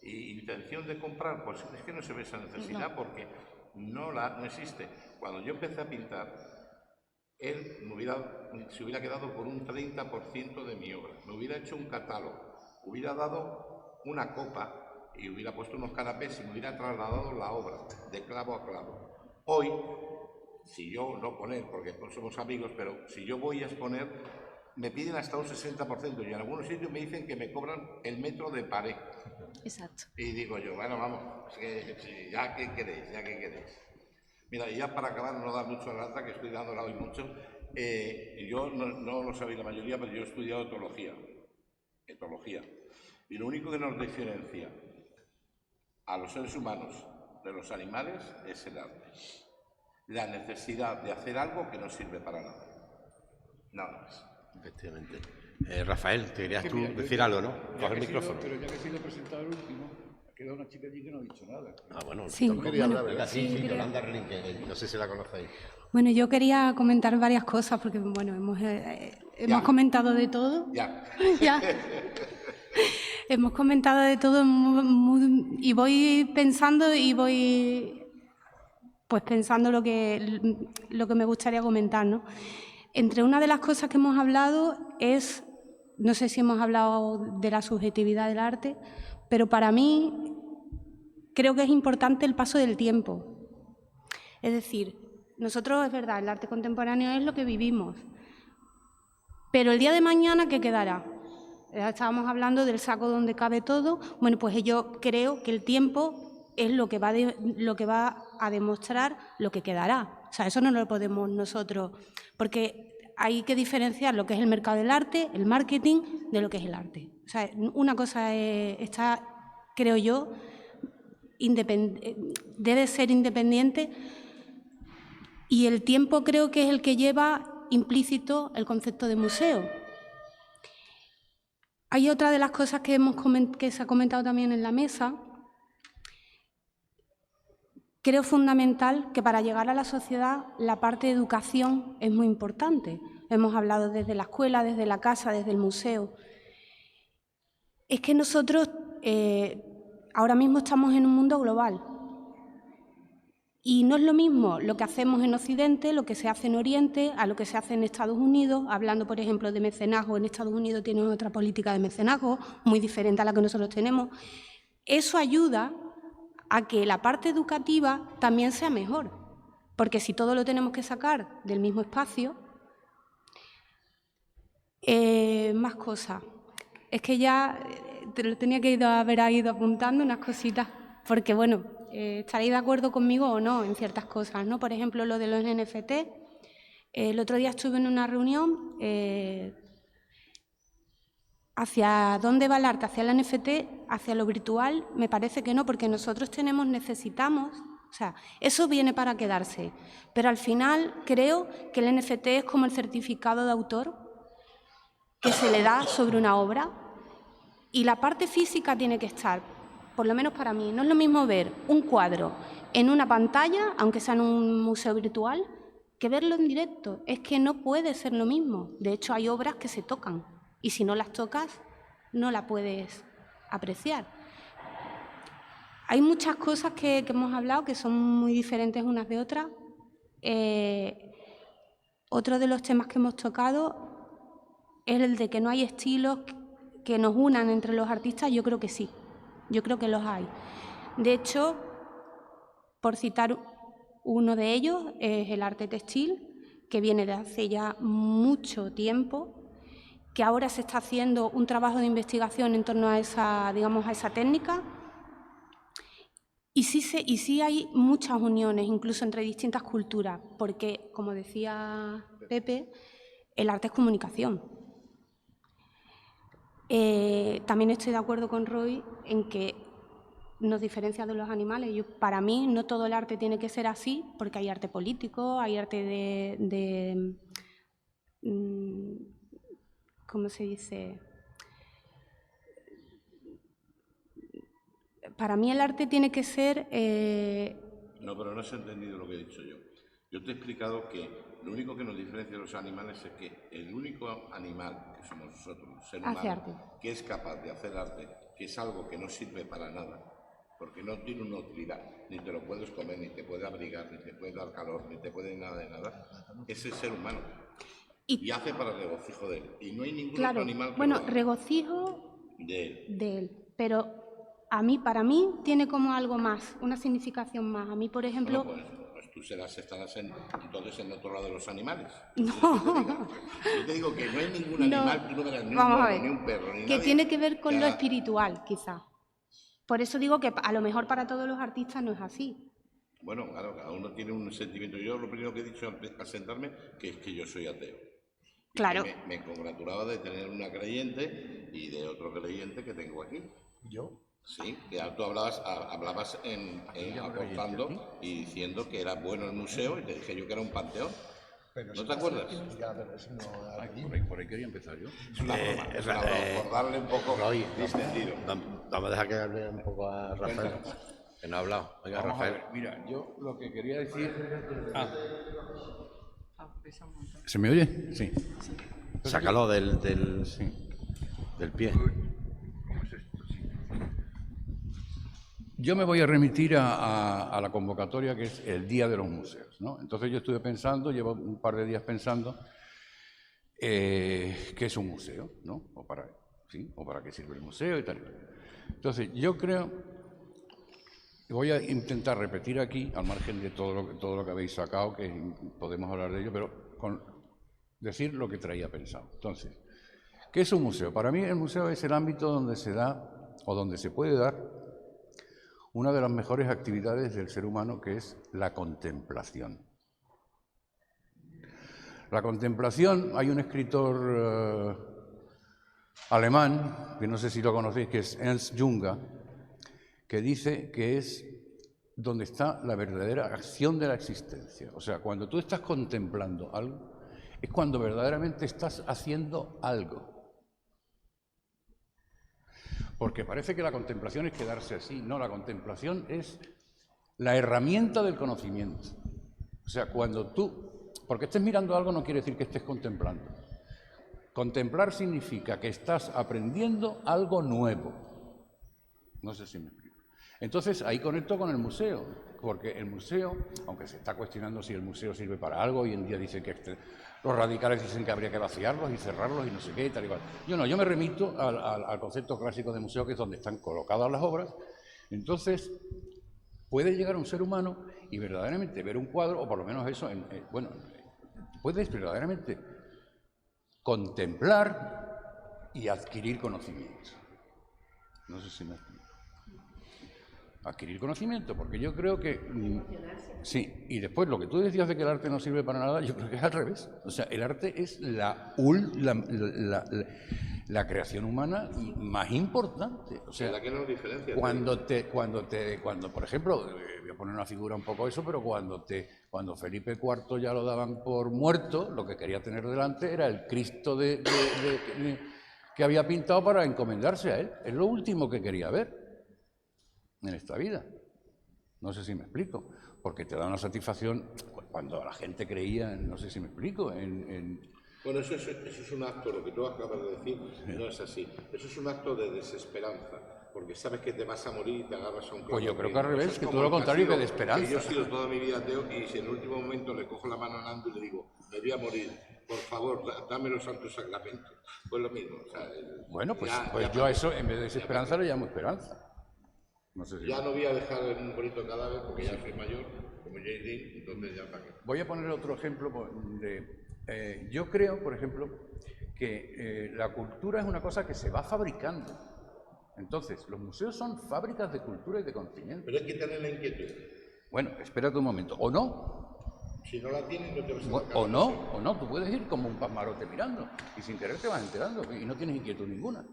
¿Y intención de comprar? Pues es que no se ve esa necesidad porque no existe. Cuando yo empecé a pintar, él se hubiera quedado con un 30% de mi obra. Me hubiera hecho un catálogo, hubiera dado una copa y hubiera puesto unos canapés y me hubiera trasladado la obra de clavo a clavo. Hoy, si yo no poner, porque no somos amigos, pero si yo voy a exponer, me piden hasta un 60% y en algunos sitios me dicen que me cobran el metro de pared. exacto. Y digo yo, bueno, vamos, ya que queréis. Mira, y ya para acabar, no da mucho la lata, que estoy dándola hoy mucho. Yo no lo sabéis la mayoría, pero yo he estudiado etología. Y lo único que nos diferencia a los seres humanos de los animales es el arte. La necesidad de hacer algo que no sirve para nada. Nada más. Efectivamente. Rafael, te querías tú decir algo, ¿no? Coge el micrófono. Pero ya que he sido presentado el último, ha quedado una chica allí que no ha dicho nada. Ah, bueno, Sí, tú querías hablar, ¿verdad? sí, Sí, quería. Yolanda Erling, que no sé si la conocéis. Bueno, yo quería comentar varias cosas porque, bueno, hemos comentado de todo. Ya. Ya. Hemos comentado de todo y voy pensando y voy pues pensando lo que me gustaría comentar, ¿no? Entre una de las cosas que hemos hablado es, no sé si hemos hablado de la subjetividad del arte, pero para mí creo que es importante el paso del tiempo. Es decir, nosotros, es verdad, el arte contemporáneo es lo que vivimos, pero el día de mañana, ¿qué quedará? Estábamos hablando del saco donde cabe todo. Bueno, pues yo creo que el tiempo es lo que va a demostrar lo que quedará. O sea, eso no lo podemos nosotros, porque hay que diferenciar lo que es el mercado del arte, el marketing, de lo que es el arte. O sea, una cosa está, creo yo, debe ser independiente, y el tiempo creo que es el que lleva implícito el concepto de museo. Hay otra de las cosas que se ha comentado también en la mesa. Creo fundamental que para llegar a la sociedad la parte de educación es muy importante. Hemos hablado desde la escuela, desde la casa, desde el museo. Es que nosotros ahora mismo estamos en un mundo global y no es lo mismo lo que hacemos en Occidente, lo que se hace en Oriente, a lo que se hace en Estados Unidos. Hablando, por ejemplo, de mecenazgo, en Estados Unidos tienen otra política de mecenazgo muy diferente a la que nosotros tenemos. Eso ayuda a que la parte educativa también sea mejor, porque si todo lo tenemos que sacar del mismo espacio... más cosas. Es que ya te lo tenía que haber ido apuntando unas cositas, porque bueno, estaréis de acuerdo conmigo o no en ciertas cosas, ¿no? Por ejemplo, lo de los NFT. El otro día estuve en una reunión. ¿Hacia dónde va el arte? ¿Hacia el NFT? ¿Hacia lo virtual? Me parece que no, porque nosotros necesitamos, o sea, eso viene para quedarse, pero al final creo que el NFT es como el certificado de autor que se le da sobre una obra, y la parte física tiene que estar, por lo menos para mí. No es lo mismo ver un cuadro en una pantalla, aunque sea en un museo virtual, que verlo en directo. Es que no puede ser lo mismo. De hecho, hay obras que se tocan, y si no las tocas, no la puedes apreciar. Hay muchas cosas que hemos hablado que son muy diferentes unas de otras. Otro de los temas que hemos tocado es el de que no hay estilos que nos unan entre los artistas. Yo creo que sí, yo creo que los hay. De hecho, Por citar uno de ellos, es el arte textil, que viene de hace ya mucho tiempo, que ahora se está haciendo un trabajo de investigación en torno a esa, digamos, a esa técnica. Y sí hay muchas uniones, incluso entre distintas culturas, porque, como decía Pepe, el arte es comunicación. También estoy de acuerdo con Roy en que nos diferencia de los animales. Para mí, no todo el arte tiene que ser así, porque hay arte político, hay arte ¿cómo se dice? Para mí el arte tiene que ser... No, pero no has entendido lo que he dicho yo. Yo te he explicado que lo único que nos diferencia de los animales es que el único animal que somos nosotros, el ser humano, que es capaz de hacer arte, que es algo que no sirve para nada, porque no tiene una utilidad, ni te lo puedes comer, ni te puede abrigar, ni te puede dar calor, ni te puede nada de nada, es el ser humano. Y hace para regocijo de él. Y no hay ningún otro animal que bueno, regocijo de él. Pero para mí tiene como algo más, una significación más. A mí, por ejemplo... Bueno, pues tú estarás entonces en otro lado de los animales. No. Yo te digo que no hay ningún animal, tú no verás ni un Vamos a mono, ver, ni un perro, ni que nadie, tiene que ver con lo espiritual, quizá. Por eso digo que a lo mejor para todos los artistas no es así. Bueno, claro, cada uno tiene un sentimiento. Yo lo primero que he dicho al sentarme, que es que yo soy ateo. Claro. Me congratulaba de tener una creyente y de otro creyente que tengo aquí. ¿Yo? Sí, que tú hablabas aportando y diciendo que era bueno el museo y te dije yo que era un panteón. ¿No te acuerdas? Ya, pero eso no... Por ahí quería empezar yo. Es una broma, por darle un poco distendido. Vamos a dejar que hable un poco a Rafael, que no ha hablado. Venga, Vamos Rafael. a ver, mira, yo lo que quería decir... ¿Se me oye? Sí. Sácalo del pie. Yo me voy a remitir a la convocatoria que es el Día de los Museos, ¿no? Entonces yo estuve pensando, llevo un par de días pensando, ¿qué es un museo? ¿No? O para qué sirve el museo y tal. Entonces yo creo, voy a intentar repetir aquí, al margen de todo lo que habéis sacado, que podemos hablar de ello, pero decir lo que traía pensado. Entonces, ¿qué es un museo? Para mí el museo es el ámbito donde se da, o donde se puede dar, una de las mejores actividades del ser humano, que es la contemplación. La contemplación, hay un escritor alemán, que no sé si lo conocéis, que es Ernst Junger, que dice que es donde está la verdadera acción de la existencia. O sea, cuando tú estás contemplando algo, es cuando verdaderamente estás haciendo algo. Porque parece que la contemplación es quedarse así. No, la contemplación es la herramienta del conocimiento. O sea, cuando tú... Porque estés mirando algo no quiere decir que estés contemplando. Contemplar significa que estás aprendiendo algo nuevo. No sé si me explico. Entonces, ahí conecto con el museo, porque el museo, aunque se está cuestionando si el museo sirve para algo, hoy en día dicen que los radicales dicen que habría que vaciarlos y cerrarlos y no sé qué y tal y cual. Yo me remito al concepto clásico de museo, que es donde están colocadas las obras. Entonces, puede llegar un ser humano y verdaderamente ver un cuadro, o por lo menos eso, puedes verdaderamente contemplar y adquirir conocimiento. No sé si me explico. Adquirir conocimiento, porque yo creo que... Sí, y después lo que tú decías de que el arte no sirve para nada, yo creo que es al revés. O sea, el arte es la creación humana más importante. O sea, ¿la que nos diferencia? Cuando, por ejemplo, voy a poner una figura un poco eso, pero cuando Felipe IV ya lo daban por muerto, lo que quería tener delante era el Cristo que había pintado para encomendarse a él. Es lo último que quería ver en esta vida. No sé si me explico, porque te da una satisfacción cuando la gente creía, no sé si me explico, Bueno, eso es un acto, lo que tú acabas de decir, no es así. Eso es un acto de desesperanza, porque sabes que te vas a morir y te agarras a un clavo. Pues yo creo que al revés, que todo lo contrario, que de esperanza. Que yo he sido toda mi vida ateo y si en el último momento le cojo la mano a Nando y le digo, me voy a morir, por favor, dame los santos sacramentos. Pues lo mismo. O sea, bueno, pues yo a eso, en vez de desesperanza, le llamo esperanza. No sé si ya no voy a dejar un bonito cadáver porque ya soy mayor, como J.D., entonces ya para qué. Voy a poner otro ejemplo yo creo, por ejemplo, que la cultura es una cosa que se va fabricando. Entonces, los museos son fábricas de cultura y de conocimiento. Pero hay que tener la inquietud. Bueno, espérate un momento. ¿O no? Si no la tienes, no te vas a sacar. O no. Tú puedes ir como un pasmarote mirando y sin querer te vas enterando y no tienes inquietud ninguna.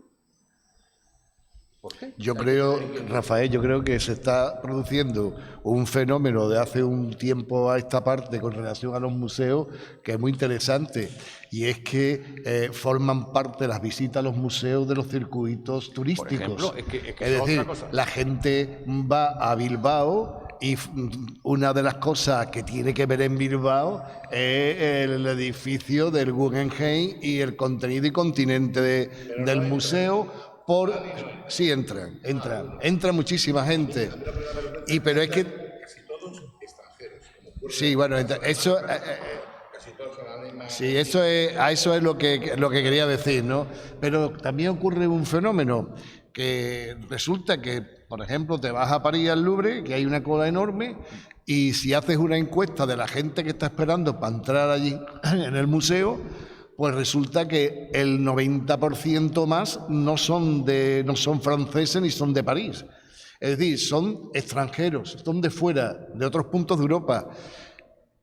¿Por qué? Yo creo, Rafael, que se está produciendo un fenómeno de hace un tiempo a esta parte con relación a los museos que es muy interesante, y es que forman parte de las visitas a los museos de los circuitos turísticos. Por ejemplo, es que es decir, otra cosa. La gente va a Bilbao y una de las cosas que tiene que ver en Bilbao es el edificio del Guggenheim y el contenido y continente del museo. Sí, entra muchísima gente. Pero es que... Casi todos extranjeros. Sí, bueno, eso... Casi todos son alemanes. Sí, eso es lo que quería decir, ¿no? Pero también ocurre un fenómeno que resulta que, por ejemplo, te vas a París al Louvre, que hay una cola enorme, y si haces una encuesta de la gente que está esperando para entrar allí en el museo, pues resulta que el 90% más no son franceses ni son de París. Es decir, son extranjeros, son de fuera, de otros puntos de Europa.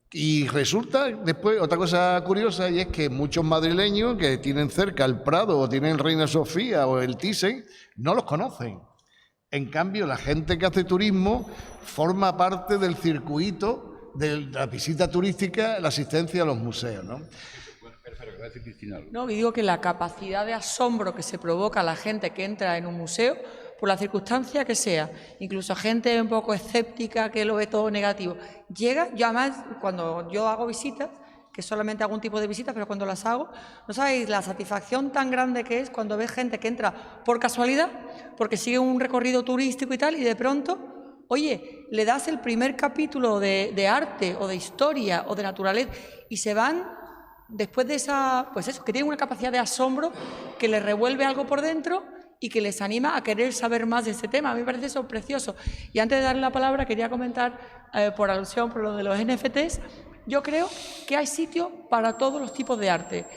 Y resulta después otra cosa curiosa, y es que muchos madrileños que tienen cerca el Prado o tienen Reina Sofía o el Thyssen no los conocen. En cambio, la gente que hace turismo forma parte del circuito de la visita turística, la asistencia a los museos, ¿no? No, y digo que la capacidad de asombro que se provoca a la gente que entra en un museo, por la circunstancia que sea, incluso gente un poco escéptica que lo ve todo negativo, llega, yo además, cuando yo hago visitas, que solamente hago un tipo de visitas, pero cuando las hago, no sabéis la satisfacción tan grande que es cuando ves gente que entra por casualidad, porque sigue un recorrido turístico y tal, y de pronto, oye, le das el primer capítulo de arte o de historia o de naturaleza y se van... Después de esa, pues eso, que tienen una capacidad de asombro que les revuelve algo por dentro y que les anima a querer saber más de este tema. A mí me parece eso precioso. Y antes de darle la palabra, quería comentar, por alusión, por lo de los NFTs, yo creo que hay sitio para todos los tipos de arte.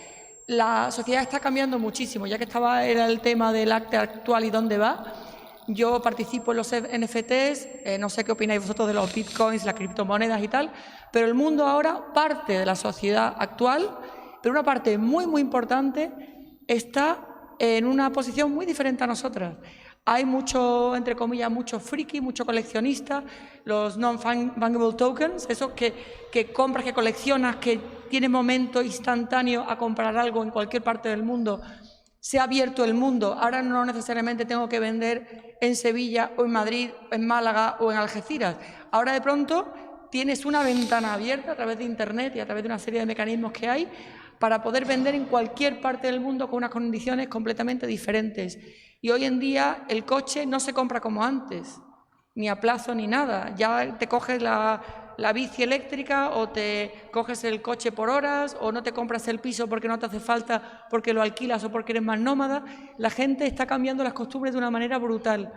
La sociedad está cambiando muchísimo, ya que era el tema del arte actual y dónde va. Yo participo en los NFTs, no sé qué opináis vosotros de los bitcoins, las criptomonedas y tal, pero el mundo ahora, parte de la sociedad actual, pero una parte muy, muy importante, está en una posición muy diferente a nosotras. Hay mucho, entre comillas, mucho friki, mucho coleccionista, los non-fungible tokens, esos que compras, que coleccionas, que tienen momento instantáneo a comprar algo en cualquier parte del mundo. Se ha abierto el mundo, ahora no necesariamente tengo que vender en Sevilla o en Madrid, en Málaga o en Algeciras. Ahora de pronto tienes una ventana abierta a través de Internet y a través de una serie de mecanismos que hay para poder vender en cualquier parte del mundo con unas condiciones completamente diferentes. Y hoy en día el coche no se compra como antes, ni a plazo ni nada. Ya te coges la bici eléctrica o te coges el coche por horas o no te compras el piso porque no te hace falta, porque lo alquilas o porque eres más nómada. La gente está cambiando las costumbres de una manera brutal.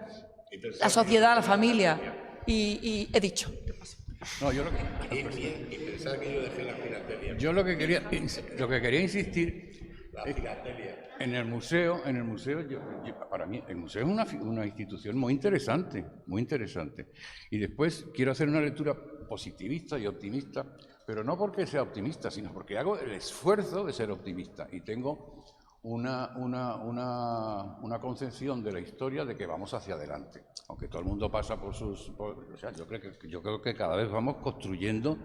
La sociedad, la familia. Y he dicho. No, yo lo que... Y pensar que yo dejé la filatelia. Yo lo que quería insistir... La filatelia. En el museo, para mí, el museo es una institución muy interesante, muy interesante. Y después quiero hacer una lectura positivista y optimista, pero no porque sea optimista, sino porque hago el esfuerzo de ser optimista y tengo una concepción de la historia de que vamos hacia adelante. Aunque todo el mundo pasa por o sea, yo creo que cada vez vamos construyendo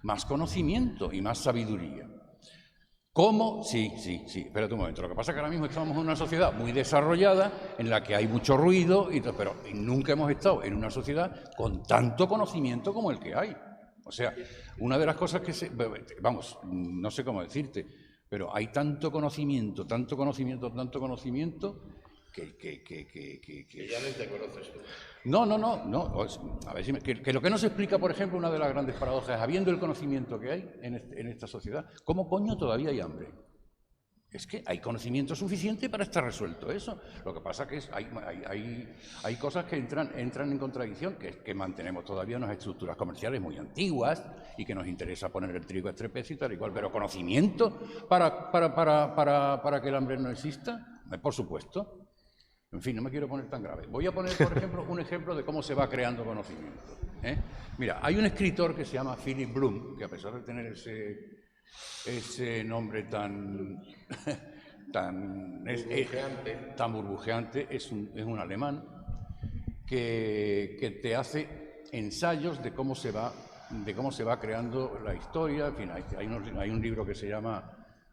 más conocimiento y más sabiduría. ¿Cómo? Sí. Espérate un momento. Lo que pasa es que ahora mismo estamos en una sociedad muy desarrollada en la que hay mucho ruido, pero nunca hemos estado en una sociedad con tanto conocimiento como el que hay. O sea, una de las cosas que vamos, no sé cómo decirte, pero hay tanto conocimiento que ya no te conoces tú. No. A ver, que lo que no se explica, por ejemplo, una de las grandes paradojas, habiendo el conocimiento que hay en esta sociedad, ¿cómo coño todavía hay hambre? Es que hay conocimiento suficiente para estar resuelto eso. Lo que pasa es que hay cosas que entran en contradicción, que mantenemos todavía unas estructuras comerciales muy antiguas y que nos interesa poner el trigo a estrepecio y tal y cual. Pero conocimiento para que el hambre no exista, por supuesto. En fin, no me quiero poner tan grave. Voy a poner, por ejemplo, un ejemplo de cómo se va creando conocimiento. Mira, hay un escritor que se llama Philip Bloom, que a pesar de tener ese nombre tan burbujeante, es un alemán que te hace ensayos de cómo se va creando la historia. En fin, hay un libro que se llama,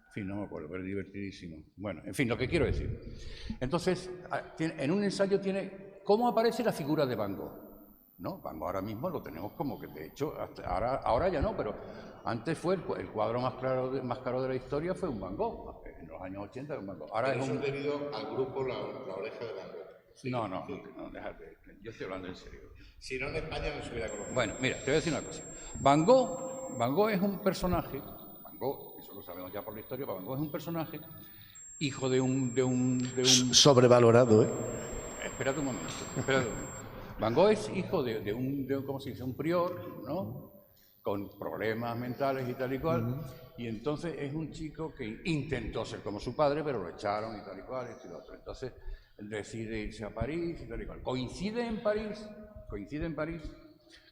en fin, no me acuerdo, pero es divertidísimo. Bueno, en fin, lo que quiero decir. Entonces, en un ensayo tiene cómo aparece la figura de Van Gogh. ¿No? Van Gogh ahora mismo lo tenemos como que, de hecho, ahora ya no, pero antes fue el cuadro más caro de la historia, fue un Van Gogh, en los años 80 un Van Gogh. Ahora eso es debido al grupo La Oreja de Van Gogh. Sí, no, déjate, yo estoy hablando en serio. Si no, en España no se hubiera conocido. Bueno, mira, te voy a decir una cosa. Van Gogh es un personaje, Van Gogh, eso lo sabemos ya por la historia, Van Gogh es un personaje, hijo de un... Sobrevalorado, ¿eh? Espérate un momento. Van Gogh es hijo de ¿cómo se dice? Un prior, ¿no? Con problemas mentales y tal y cual, y entonces es un chico que intentó ser como su padre, pero lo echaron y tal y cual, y lo otro. Entonces decide irse a París y tal y cual. Coincide en París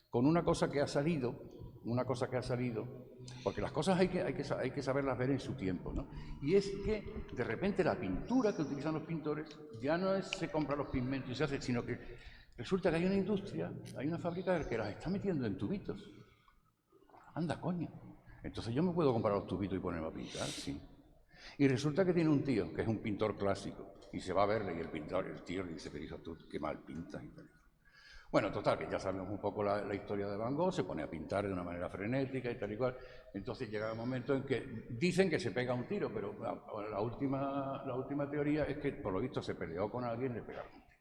con una cosa que ha salido, porque las cosas hay que saberlas ver en su tiempo, ¿no? Y es que de repente la pintura que utilizan los pintores ya no es se compra los pigmentos y se hace, sino que resulta que hay una industria, hay una fábrica que las está metiendo en tubitos. Anda, coño. Entonces yo me puedo comprar los tubitos y ponerme a pintar, sí. Y resulta que tiene un tío que es un pintor clásico y se va a verle y el tío le dice, pero hijo, tú qué mal pintas y tal. Bueno, total, que ya sabemos un poco la historia de Van Gogh, se pone a pintar de una manera frenética y tal y cual. Entonces llega el momento en que dicen que se pega un tiro, pero la última teoría es que por lo visto se peleó con alguien y le pegaron un tiro.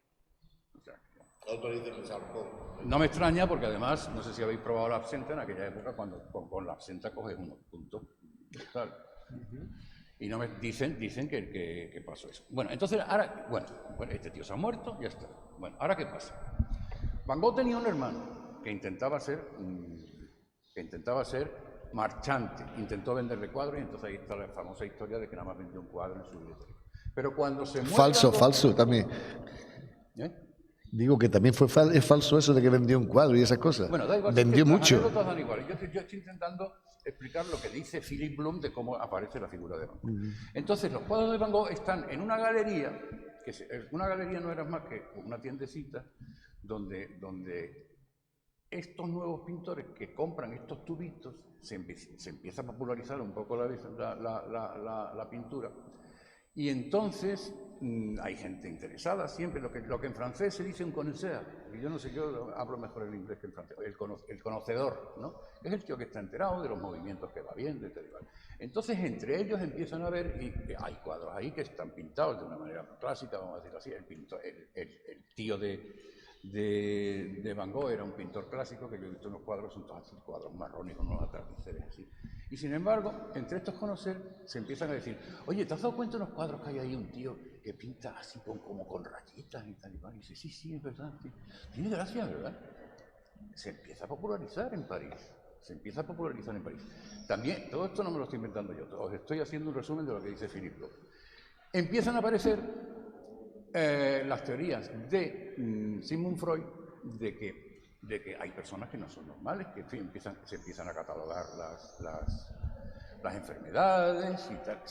No me extraña porque además, no sé si habéis probado la absenta en aquella época, cuando con la absenta coges unos puntos. Tal. Y no me dicen que pasó eso. Bueno, entonces ahora, bueno, este tío se ha muerto, ya está. Bueno, ¿ahora qué pasa? Van Gogh tenía un hermano que intentaba ser marchante, intentó venderle cuadros y entonces ahí está la famosa historia de que nada más vendió un cuadro en su biblioteca. Pero cuando se muere... Falso también. Digo que también es falso eso de que vendió un cuadro y esas cosas. Bueno, da igual. Vendió mucho. Dan igual. Yo estoy intentando explicar lo que dice Philip Bloom de cómo aparece la figura de Van Gogh. Entonces, los cuadros de Van Gogh están en una galería, una galería no era más que una tiendecita, donde estos nuevos pintores que compran estos tubitos, se empieza a popularizar un poco la pintura. Y entonces hay gente interesada siempre, lo que en francés se dice un connoisseur, y yo no sé, yo hablo mejor el inglés que el francés, el conocedor, ¿no? Es el tío que está enterado de los movimientos que va viendo y tal y tal. Entonces entre ellos empiezan a ver, y hay cuadros ahí que están pintados de una manera clásica, vamos a decirlo así, el tío de Van Gogh era un pintor clásico, que yo he visto unos cuadros, son todos así, cuadros marrones con unos atardeceres así. Y sin embargo, entre estos conocer, se empiezan a decir, oye, ¿te has dado cuenta de unos cuadros que hay ahí un tío que pinta así como con rayitas y tal y cual? Y dice, sí, es verdad, sí. Tiene gracia, ¿verdad? Se empieza a popularizar en París. También, todo esto no me lo estoy inventando yo, os estoy haciendo un resumen de lo que dice Philip Bloom. Empiezan a aparecer las teorías de Sigmund Freud de que hay personas que no son normales, que se empiezan a catalogar las enfermedades y tal.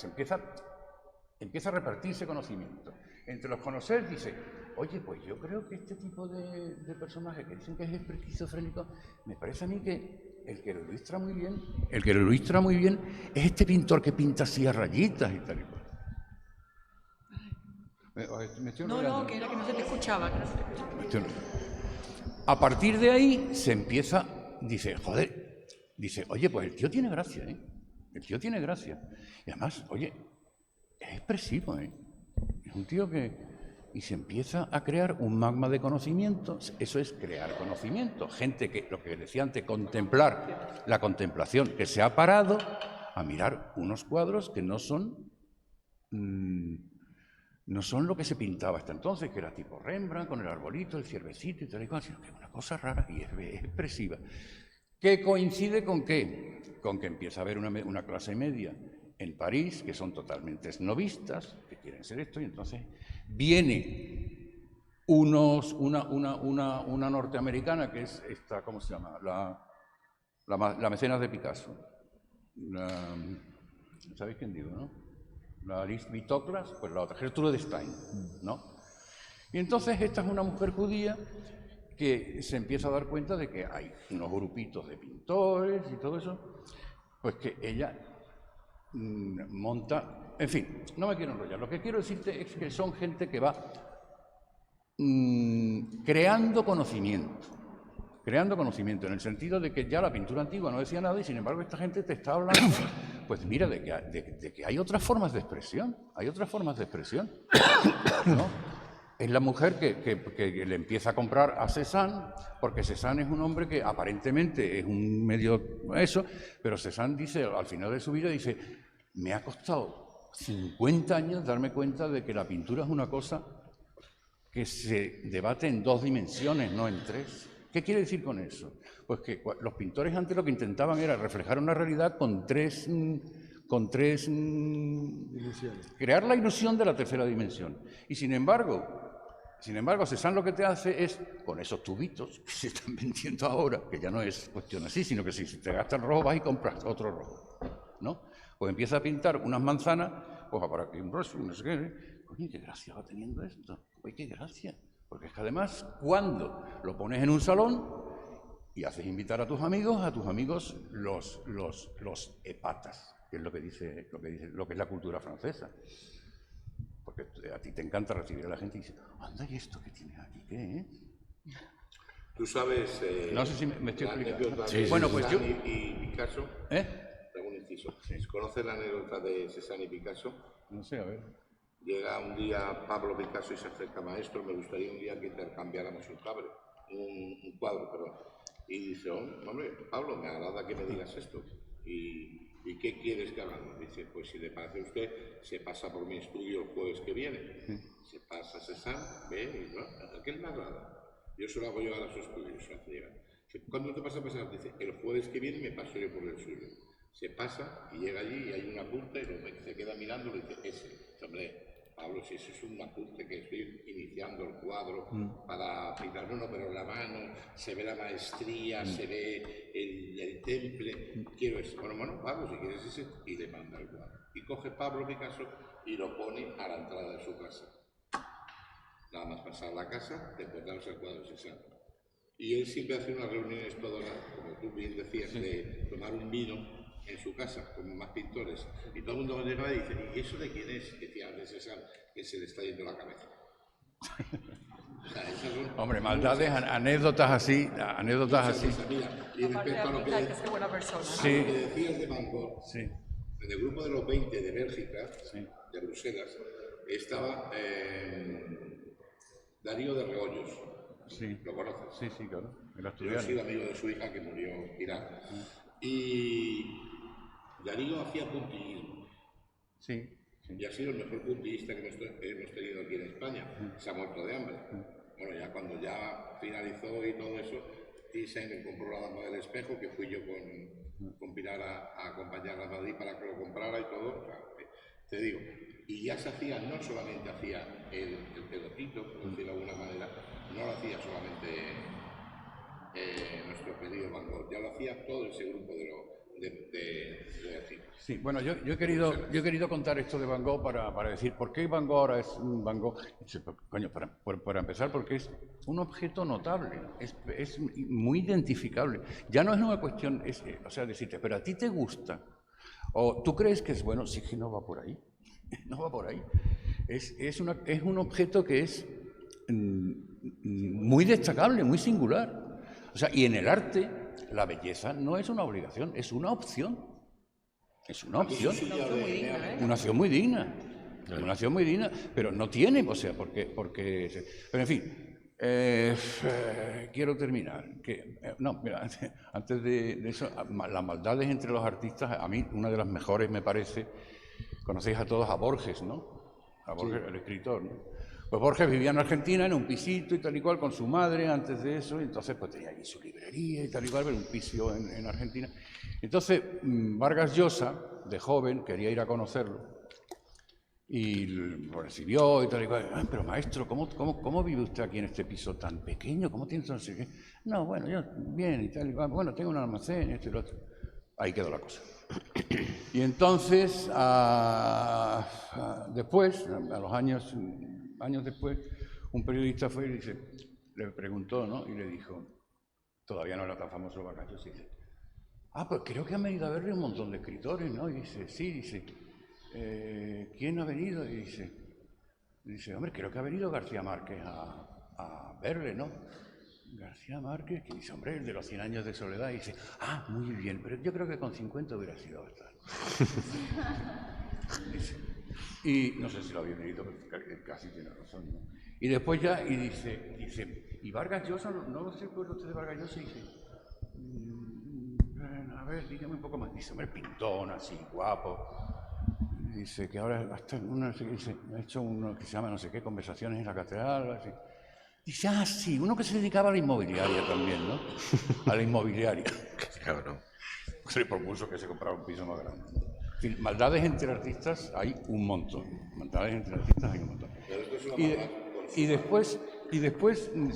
Empieza a repartirse conocimiento. Entre los conocer dice, oye, pues yo creo que este tipo de personajes que dicen que es esquizofrénico, me parece a mí que el que lo ilustra muy bien es este pintor que pinta así a rayitas y tal y cual. No, que era que no se te escuchaba. A partir de ahí se empieza, dice, oye, pues el tío tiene gracia, ¿eh? El tío tiene gracia. Y además, oye, es expresivo, ¿eh? Es un tío que... Y se empieza a crear un magma de conocimiento. Eso es crear conocimiento. Gente que, lo que decía antes, contemplar, la contemplación, que se ha parado a mirar unos cuadros que no son no son lo que se pintaba hasta entonces, que era tipo Rembrandt, con el arbolito, el ciervecito y tal y cual, sino que es una cosa rara y es expresiva. ¿Qué coincide con qué? Con que empieza a haber una clase media en París, que son totalmente esnovistas, que quieren ser esto, y entonces viene una norteamericana, que es esta, ¿cómo se llama? La mecenas de Picasso. ¿Sabéis quién digo, no? La Alice Vitoclas, pues la otra, Gertrude Stein, ¿no? Y entonces esta es una mujer judía que se empieza a dar cuenta de que hay unos grupitos de pintores y todo eso, pues que ella monta... En fin, no me quiero enrollar. Lo que quiero decirte es que son gente que va creando conocimiento, en el sentido de que ya la pintura antigua no decía nada y sin embargo esta gente te está hablando, pues mira, de que hay otras formas de expresión, ¿no? Es la mujer que le empieza a comprar a Cézanne, porque Cézanne es un hombre que aparentemente es un medio eso, pero Cézanne dice, al final de su vida, dice, me ha costado 50 años darme cuenta de que la pintura es una cosa que se debate en 2 dimensiones, no en 3. ¿Qué quiere decir con eso? Pues que los pintores antes lo que intentaban era reflejar una realidad con tres crear la ilusión de la tercera dimensión. Y sin embargo, Cézanne lo que te hace es, con esos tubitos que se están vendiendo ahora, que ya no es cuestión así, sino que si te gastas el rojo vas y compras otro rojo, ¿no? Pues empieza a pintar unas manzanas, pues para aquí un rojo, no sé qué. Coño, qué gracia va teniendo esto. Uy, qué gracia. Porque es que además, cuando lo pones en un salón y haces invitar a tus amigos los épatas, que es lo que es la cultura francesa. Porque a ti te encanta recibir a la gente y dices, anda, ¿y esto que tienes aquí? ¿Qué es? Tú sabes... no sé si me estoy explicando. Sí, bueno, pues yo... y Picasso, hago un inciso. ¿Conoces la anécdota de Cézanne y Picasso? No sé, a ver. Llega un día Pablo Picasso y se acerca, maestro, me gustaría un día que intercambiáramos un cuadro. Y dice, hombre, Pablo, me agrada que me digas esto. ¿Y qué quieres que hagamos? Dice, pues si le parece a usted, se pasa por mi estudio el jueves que viene. Se pasa a Cézanne, ve, y no, aquel me agrada. Yo se lo hago llegar a su estudio, se hace llegar. ¿Cuándo te pasa a pasar? Dice, el jueves que viene me paso yo por el suyo. Se pasa y llega allí y hay un apunte y se queda mirando y le dice, ese. Hombre, Pablo, si eso es un apunte que estoy iniciando el cuadro para pintar, pero la mano, se ve la maestría, se ve el temple, quiero eso. Bueno, Pablo, si quieres ese, y le manda el cuadro. Y coge Pablo Picasso y lo pone a la entrada de su casa. Nada más pasar la casa, te encontramos el cuadro de Cézanne. Y él siempre hace unas reuniones todas, como tú bien decías, de tomar un vino en su casa, con más pintores, y todo el mundo llega y dice, ¿y eso de quién es? Que decía de Cézanne, que se le está yendo la cabeza. O sea, hombre, maldades, anécdotas así. Mira, y respecto a lo que decías de Van Gogh, en el grupo de los 20 de Bélgica, de Bruselas, estaba Darío de Reollos. ¿Lo conoces? Sí, claro. Yo he sido amigo de su hija que murió tirada. Y Darío hacía puntillismo. Y ha sido el mejor puntillista que hemos tenido aquí en España. Se ha muerto de hambre. Bueno, ya cuando ya finalizó y todo eso, Thyssen me compró la Dama del Espejo, que fui yo con Pilar a acompañarla a Madrid para que lo comprara y todo. O sea, te digo, y ya se hacía, no solamente hacía el pelotito, por decirlo de alguna manera, no lo hacía solamente nuestro querido Van Gogh, ya lo hacía todo ese grupo de artistas. Sí, bueno, yo he querido contar esto de Van Gogh para decir por qué Van Gogh ahora es un Van Gogh. Coño, para empezar, porque es un objeto notable, es muy identificable. Ya no es una cuestión, o sea, decirte, pero a ti te gusta, o tú crees que es bueno, sí que no va por ahí, no va por ahí. Es un objeto que es muy destacable, muy singular. O sea, y en el arte, la belleza no es una obligación, es una opción. Es una opción. Una opción muy digna. Una opción muy digna, pero no tiene, o sea, porque pero en fin, quiero terminar. Mira, antes de eso, las maldades entre los artistas, a mí una de las mejores me parece conocéis a todos a Borges, ¿no? A Borges, el escritor, ¿no? Pues Borges vivía en Argentina, en un pisito y tal y cual, con su madre antes de eso, y entonces pues tenía allí su librería y tal y cual, pero un piso en Argentina. Entonces Vargas Llosa, de joven, quería ir a conocerlo, y lo recibió y tal y cual. Pero maestro, ¿cómo vive usted aquí en este piso tan pequeño? ¿Cómo tiene no sé qué? No, bueno, yo bien y tal y cual. Bueno, tengo un almacén, esto y lo otro. Ahí quedó la cosa. Y entonces, después, a los años después, un periodista fue y le preguntó, ¿no? Y le dijo, todavía no era tan famoso Vargas Llosa, y dice, pues creo que han venido a verle un montón de escritores, ¿no? Y dice, sí, dice, ¿quién ha venido? Y dice, hombre, creo que ha venido García Márquez a verle, ¿no? García Márquez, que dice, hombre, el de los 100 años de soledad, y dice, muy bien, pero yo creo que con 50 hubiera sido bastante. Y no sé si lo había leído, pero casi tiene razón, ¿no? Y después ya, y dice, ¿y Vargas Llosa? No lo sé, pues usted de Vargas Llosa, y dice, a ver, dígame un poco más. Dice, hombre, pintón, así, guapo. Dice que ahora hasta ha hecho uno que se llama no sé qué, Conversaciones en la Catedral, así. Dice, sí, uno que se dedicaba a la inmobiliaria también, ¿no? A la inmobiliaria. Claro. Se le propuso que se comprara un piso más grande. En fin, maldades entre artistas hay un montón. Maldades entre artistas hay un montón. Y después,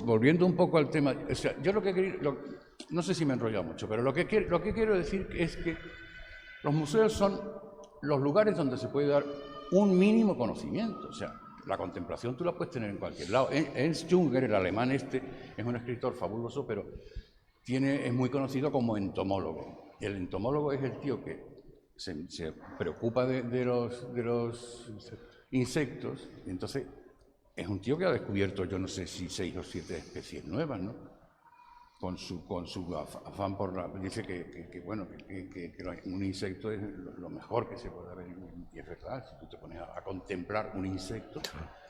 volviendo un poco al tema, o sea, yo lo que quería, no sé si me he enrollado mucho, pero lo que quiero decir es que los museos son los lugares donde se puede dar un mínimo conocimiento. O sea, la contemplación tú la puedes tener en cualquier lado. Ernst Junger, el alemán es un escritor fabuloso, pero es muy conocido como entomólogo. El entomólogo es el tío que se preocupa de los insectos, y entonces es un tío que ha descubierto, yo no sé si 6 o 7 especies nuevas, ¿no? Con su afán por dice que un insecto es lo mejor que se puede ver, y es verdad, si tú te pones a contemplar un insecto,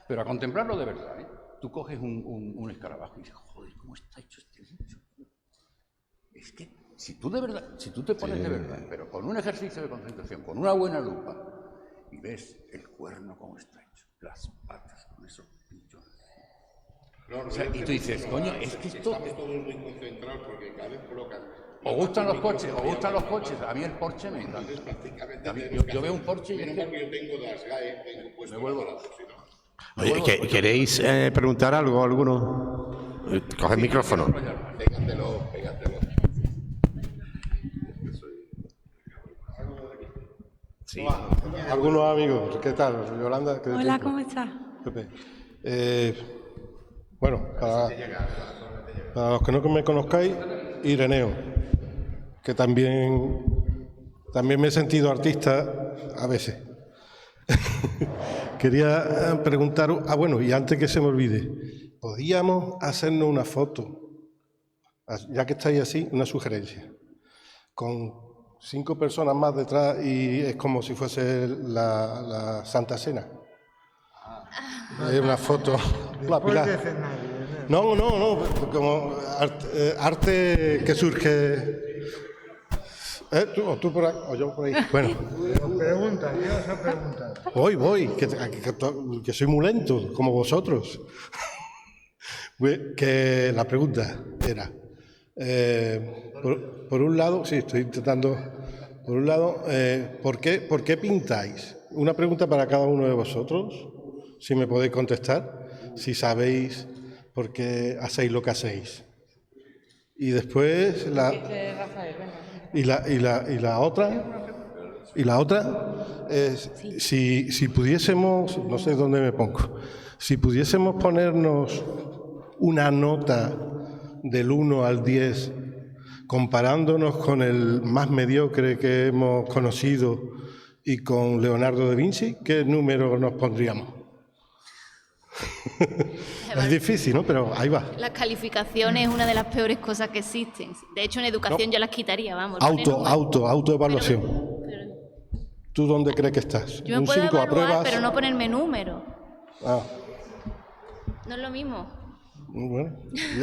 pero a contemplarlo de verdad, ¿eh? Tú coges un escarabajo y dices, joder, ¿cómo está hecho este bicho? Es que si tú te pones de verdad, pero con un ejercicio de concentración, con una buena lupa, y ves el cuerno cómo está hecho, las patas con esos pinchos. O sea, y tú dices, coño, es que esto... Estamos todos muy concentrados porque cada vez colocan... ¿Os gustan los coches? A mí el Porsche me encanta. Yo veo un Porsche y... Yo tengo das GAE, tengo puesto... Me vuelvo... Oye, ¿queréis preguntar algo a alguno? Coge el micrófono. Pégatelo. Sí. Algunos amigos, ¿qué tal? Yolanda. Hola, ¿cómo estás? Pepe. Bueno, para los que no me conozcáis, Ireneo, que también me he sentido artista a veces. Quería preguntar, bueno, y antes que se me olvide, ¿podríamos hacernos una foto, ya que estáis así, una sugerencia, con 5 personas más detrás y es como si fuese la Santa Cena? Es una foto. No, como arte que surge. ¿Tú por ahí? ¿O yo por ahí? Bueno. Pregunta, ¿qué vas a preguntar? Voy, que soy muy lento, como vosotros. Que la pregunta era, por un lado, sí, estoy intentando, por un lado, ¿por qué pintáis? Una pregunta para cada uno de vosotros, si me podéis contestar, si sabéis por qué hacéis lo que hacéis. Y después la otra es si pudiésemos, no sé dónde me pongo, si pudiésemos ponernos una nota del 1 al 10 comparándonos con el más mediocre que hemos conocido y con Leonardo da Vinci, ¿qué número nos pondríamos? Es difícil, ¿no? Pero ahí va. Las calificaciones es una de las peores cosas que existen. De hecho, en educación yo las quitaría, vamos. Autoevaluación. ¿Tú dónde crees que estás? Yo me puedo evaluar, pero no ponerme número. No es lo mismo. Bueno,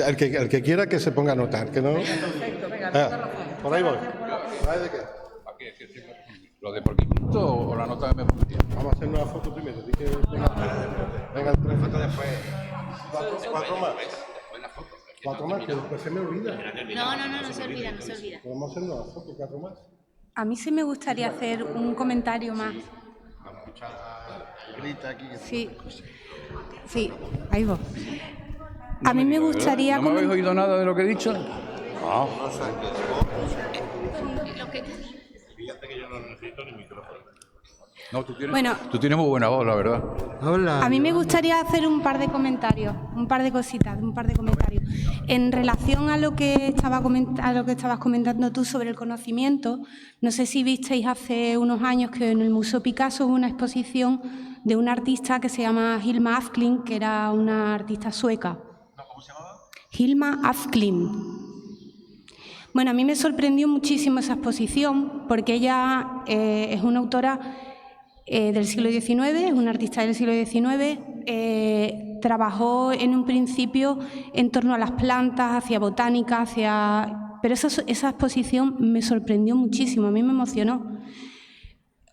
el que quiera que se ponga a anotar, que no... Perfecto, venga, por ahí voy. ¿Lo de por 500 o la nota que me pondría? Vamos a hacer una foto primero. Venga, 3 fotos después. 4 más. 4 más, que después se me olvida. No se olvida, no se olvida. Podemos hacer una foto, 4 más. A mí sí me gustaría hacer un comentario más. Sí, ahí va. A mí me gustaría... ¿No me habéis oído nada de lo que he dicho? No. Fíjate que yo no necesito ni micrófono. No, tú tienes muy buena voz, la verdad. A mí me gustaría hacer un par de comentarios, un par de cositas, un par de comentarios. En relación a lo que estabas comentando tú sobre el conocimiento, no sé si visteis hace unos años que en el Museo Picasso hubo una exposición de una artista que se llama Hilma Afklint, que era una artista sueca. ¿Cómo se llamaba? Hilma Afklint. Bueno, a mí me sorprendió muchísimo esa exposición porque ella es una autora del siglo XIX, es una artista del siglo XIX, trabajó en un principio en torno a las plantas, hacia botánica, pero esa exposición me sorprendió muchísimo, a mí me emocionó.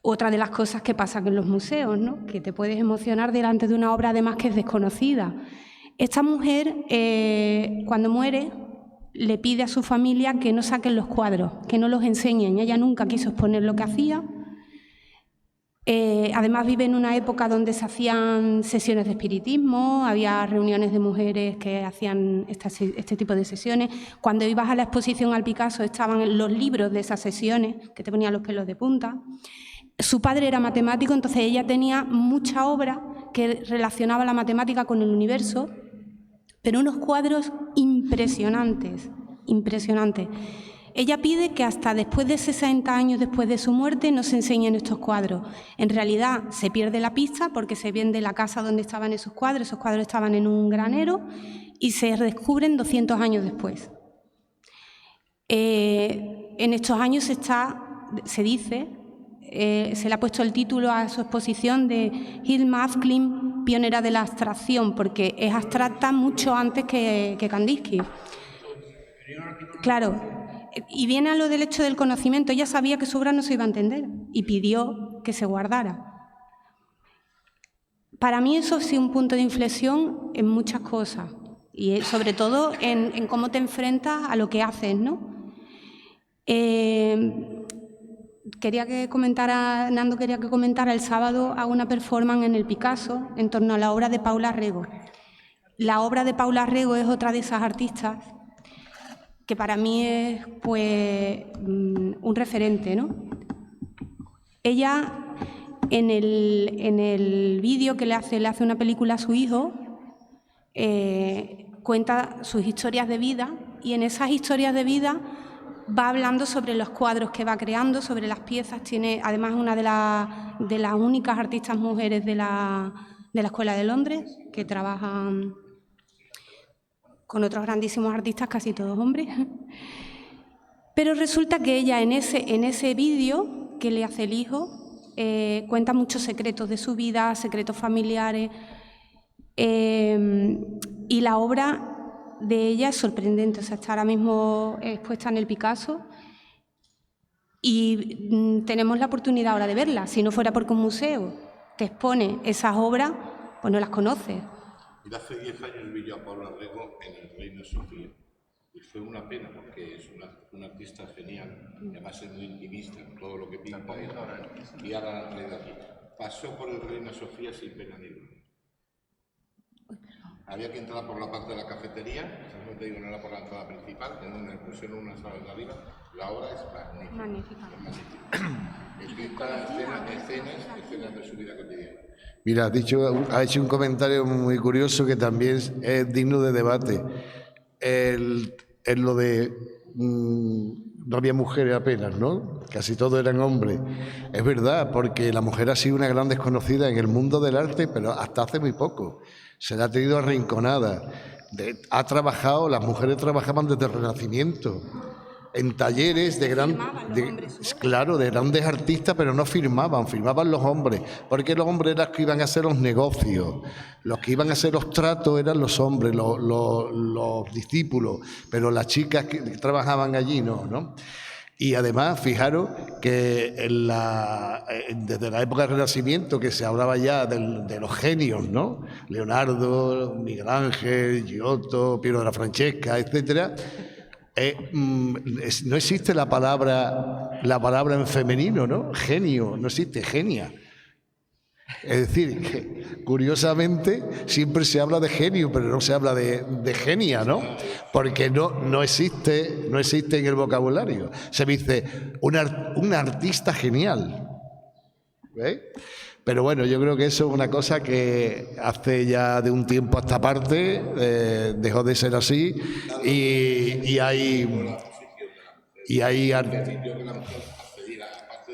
Otra de las cosas que pasan en los museos, ¿no? Que te puedes emocionar delante de una obra además que es desconocida. Esta mujer, cuando muere, le pide a su familia que no saquen los cuadros, que no los enseñen. Ella nunca quiso exponer lo que hacía. Además vive en una época donde se hacían sesiones de espiritismo, había reuniones de mujeres que hacían este tipo de sesiones. Cuando ibas a la exposición al Picasso estaban los libros de esas sesiones, que te ponían los pelos de punta. Su padre era matemático, entonces ella tenía mucha obra que relacionaba la matemática con el universo, pero unos cuadros impresionantes, impresionantes. Ella pide que hasta después de 60 años después de su muerte no se enseñen estos cuadros. En realidad se pierde la pista porque se vende la casa donde estaban esos cuadros estaban en un granero y se descubren 200 años después. En estos años se dice, se le ha puesto el título a su exposición de Hilma Afklint, pionera de la abstracción, porque es abstracta mucho antes que Kandinsky. Claro. Y viene a lo del hecho del conocimiento. Ella sabía que su obra no se iba a entender y pidió que se guardara. Para mí eso ha sido un punto de inflexión en muchas cosas y sobre todo en cómo te enfrentas a lo que haces, ¿no? Nando quería que comentara el sábado a una performance en el Picasso en torno a la obra de Paula Rego. La obra de Paula Rego es otra de esas artistas que para mí es pues un referente, ¿no? Ella en el vídeo que le hace una película a su hijo, cuenta sus historias de vida y en esas historias de vida va hablando sobre los cuadros que va creando, sobre las piezas. Tiene además una de las únicas artistas mujeres de la Escuela de Londres que trabajan con otros grandísimos artistas, casi todos hombres. Pero resulta que ella en ese vídeo que le hace el hijo cuenta muchos secretos de su vida, secretos familiares, y la obra de ella es sorprendente. O sea, está ahora mismo expuesta en el Picasso y tenemos la oportunidad ahora de verla. Si no fuera porque un museo te expone esas obras, pues no las conoces. Y hace 10 años vi yo a Paula Rego en el Reina Sofía y fue una pena porque es una artista genial, además es muy intimista en todo lo que pinta y ahora pasó por el Reina Sofía sin pena ni gloria. Había que entrar por la parte de la cafetería, no te digo, no era por la entrada principal, pusieron una sala de arriba, la obra es magnífica. Pinta escenas de su vida cotidiana. Mira, ha hecho un comentario muy curioso que también es digno de debate. Es lo de no había mujeres apenas, ¿no? Casi todos eran hombres. Es verdad, porque la mujer ha sido una gran desconocida en el mundo del arte, pero hasta hace muy poco. Se la ha tenido arrinconada. Las mujeres trabajaban desde el Renacimiento, en talleres de grandes artistas, pero no firmaban los hombres, porque los hombres eran los que iban a hacer los negocios, los que iban a hacer los tratos eran los hombres, los discípulos, pero las chicas que trabajaban allí no. Y además, fijaros que desde la época del Renacimiento, que se hablaba ya de los genios, ¿no? Leonardo, Miguel Ángel, Giotto, Piero della Francesca, etcétera, no existe la palabra en femenino, ¿no? Genio, no existe, genia. Es decir, que curiosamente siempre se habla de genio, pero no se habla de genia, ¿no? Porque no existe en el vocabulario. Se dice un artista genial. ¿Ves? Pero bueno, yo creo que eso es una cosa que hace ya de un tiempo a esta parte dejó de ser así y hay aparte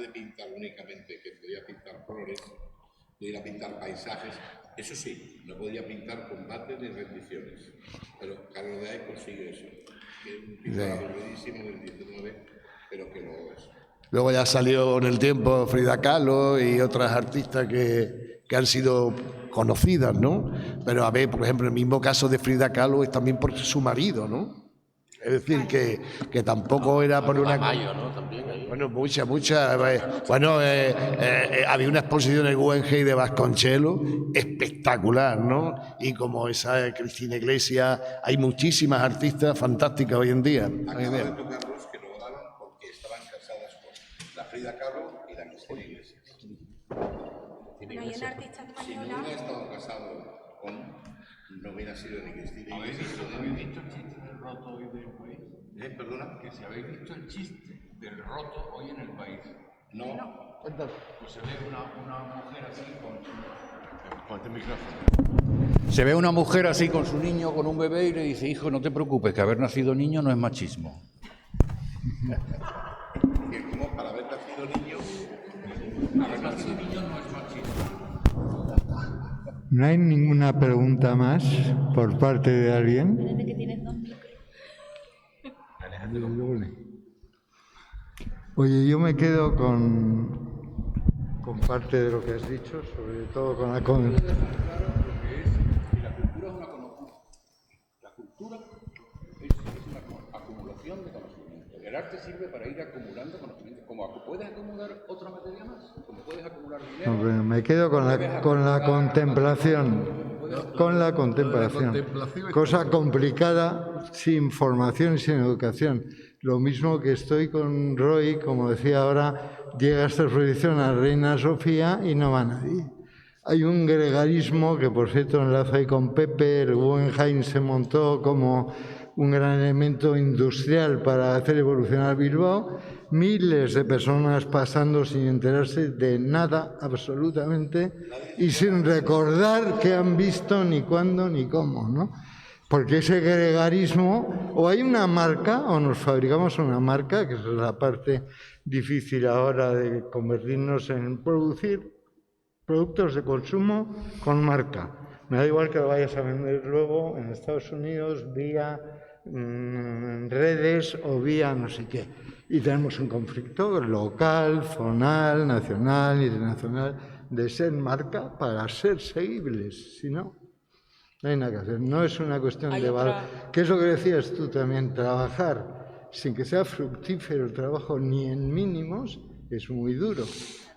de pintar únicamente, que podía pintar flores, podía pintar paisajes, eso sí, no podía pintar combates ni rendiciones, pero Carlos de Ay consigue eso, que es un pintor aburridísimo del 19, pero que lo es. Luego ya salió en el tiempo Frida Kahlo y otras artistas que han sido conocidas, ¿no? Pero a ver, por ejemplo, el mismo caso de Frida Kahlo es también por su marido, ¿no? Es decir, que tampoco era por una... Mayo, ¿no? También ahí. Bueno, mucha. Bueno, había una exposición en el Guggenheim de Vasconcelos espectacular, ¿no? Y como esa Cristina Iglesias, hay muchísimas artistas fantásticas hoy en día. Acaba de tocarlos que lo daban porque estaban casadas con la Frida Kahlo y la Cristina Iglesias. Hay una artista española. Si no hubiera estado casado no hubiera sido ni Cristina Iglesias. ¿Habéis visto el chiste del roto hoy del país? ¿Perdona? Que si habéis visto el chiste del roto hoy en el país. No. Pues se ve una mujer así con... Ponte el micrófono. Se ve una mujer así con su niño, con un bebé, y le dice: hijo, no te preocupes, que haber nacido niño no es machismo. Que como para haber nacido niño... Haber nacido niño no es machismo. ¿No hay ninguna pregunta más por parte de alguien? Parece que tienes dos micros. Oye, yo me quedo con parte de lo que has dicho, sobre todo con la... La cultura es una conocimiento. La cultura es una acumulación de conocimiento. El arte sirve para ir acumulando conocimiento. Como puedes acumular otra materia más, como puedes acumular dinero. No, pero me quedo con la contemplación. Con la contemplación. Cosa complicada, sin formación y sin educación. Lo mismo que estoy con Roy, como decía ahora, llega esta exposición a Reina Sofía y no va nadie. Hay un gregarismo que, por cierto, enlazo ahí con Pepe. El Guggenheim se montó como un gran elemento industrial para hacer evolucionar Bilbao. Miles de personas pasando sin enterarse de nada, absolutamente, y sin recordar qué han visto, ni cuándo, ni cómo, ¿no? Porque ese gregarismo, o hay una marca, o nos fabricamos una marca, que es la parte difícil ahora de convertirnos en producir productos de consumo con marca. Me da igual que lo vayas a vender luego en Estados Unidos vía redes o vía no sé qué. Y tenemos un conflicto local, zonal, nacional, internacional, de ser marca para ser seguibles. Si no, no hay nada que hacer. No es una cuestión de valor. ¿Qué es lo que decías tú también? Trabajar sin que sea fructífero el trabajo ni en mínimos es muy duro.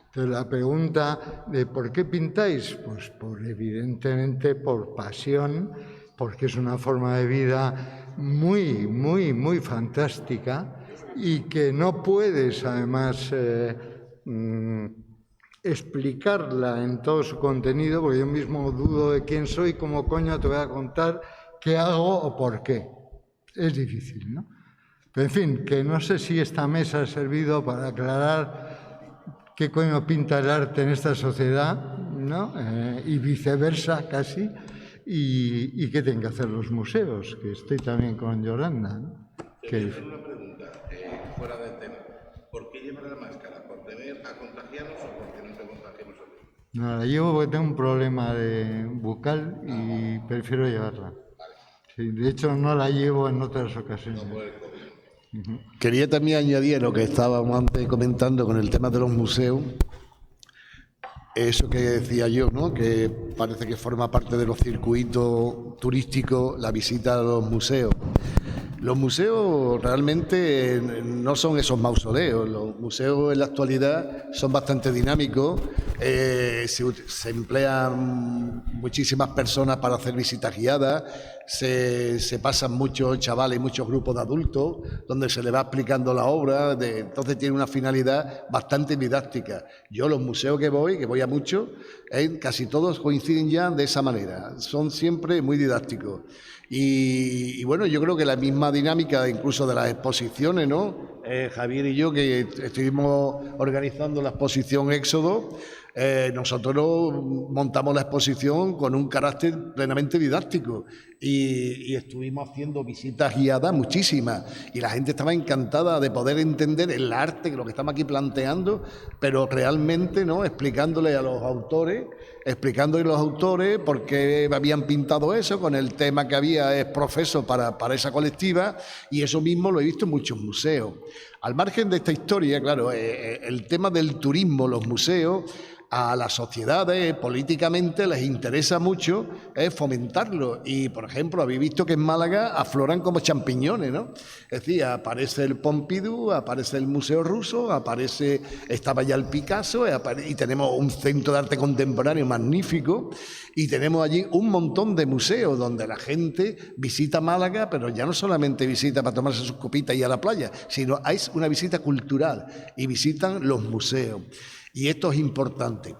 Entonces la pregunta de ¿por qué pintáis? Pues evidentemente por pasión, porque es una forma de vida muy, muy, muy fantástica y que no puedes además explicarla en todo su contenido, porque yo mismo dudo de quién soy, cómo coño te voy a contar qué hago o por qué. Es difícil, ¿no? Pero en fin, que no sé si esta mesa ha servido para aclarar qué coño pinta el arte en esta sociedad, ¿no? Y viceversa casi, y qué tienen que hacer los museos, que estoy también con Yolanda, ¿no? Te voy a hacer una pregunta, fuera del tema. ¿Por qué llevar la máscara? ¿Por temer a contagiarnos o porque no te contagiamos a ti? No, la llevo porque tengo un problema de bucal y prefiero llevarla. Sí, de hecho, no la llevo en otras ocasiones. No por el COVID. Quería también añadir lo que estábamos antes comentando con el tema de los museos. Eso que decía yo, ¿no? Que parece que forma parte de los circuitos turísticos la visita a los museos. Los museos realmente no son esos mausoleos. Los museos en la actualidad son bastante dinámicos. Se emplean muchísimas personas para hacer visitas guiadas. Se pasan muchos chavales y muchos grupos de adultos donde se les va explicando la obra. Entonces tiene una finalidad bastante didáctica. Yo los museos que voy a muchos, casi todos coinciden ya de esa manera. Son siempre muy didácticos. Y bueno, yo creo que la misma dinámica incluso de las exposiciones, ¿no? Javier y yo, que estuvimos organizando la exposición Éxodo, nosotros montamos la exposición con un carácter plenamente didáctico y estuvimos haciendo visitas guiadas muchísimas y la gente estaba encantada de poder entender el arte, que lo que estamos aquí planteando, pero realmente, ¿no?, explicándole a los autores por qué habían pintado eso, con el tema que había profeso para esa colectiva, y eso mismo lo he visto en muchos museos. Al margen de esta historia, claro, el tema del turismo, los museos, a las sociedades políticamente les interesa mucho fomentarlo. Y, por ejemplo, habéis visto que en Málaga afloran como champiñones, ¿no? Es decir, aparece el Pompidou, aparece el Museo Ruso, estaba ya el Picasso, y tenemos un centro de arte contemporáneo magnífico, y tenemos allí un montón de museos donde la gente visita Málaga, pero ya no solamente visita para tomarse sus copitas y a la playa, sino es una visita cultural y visitan los museos. Y esto es importante.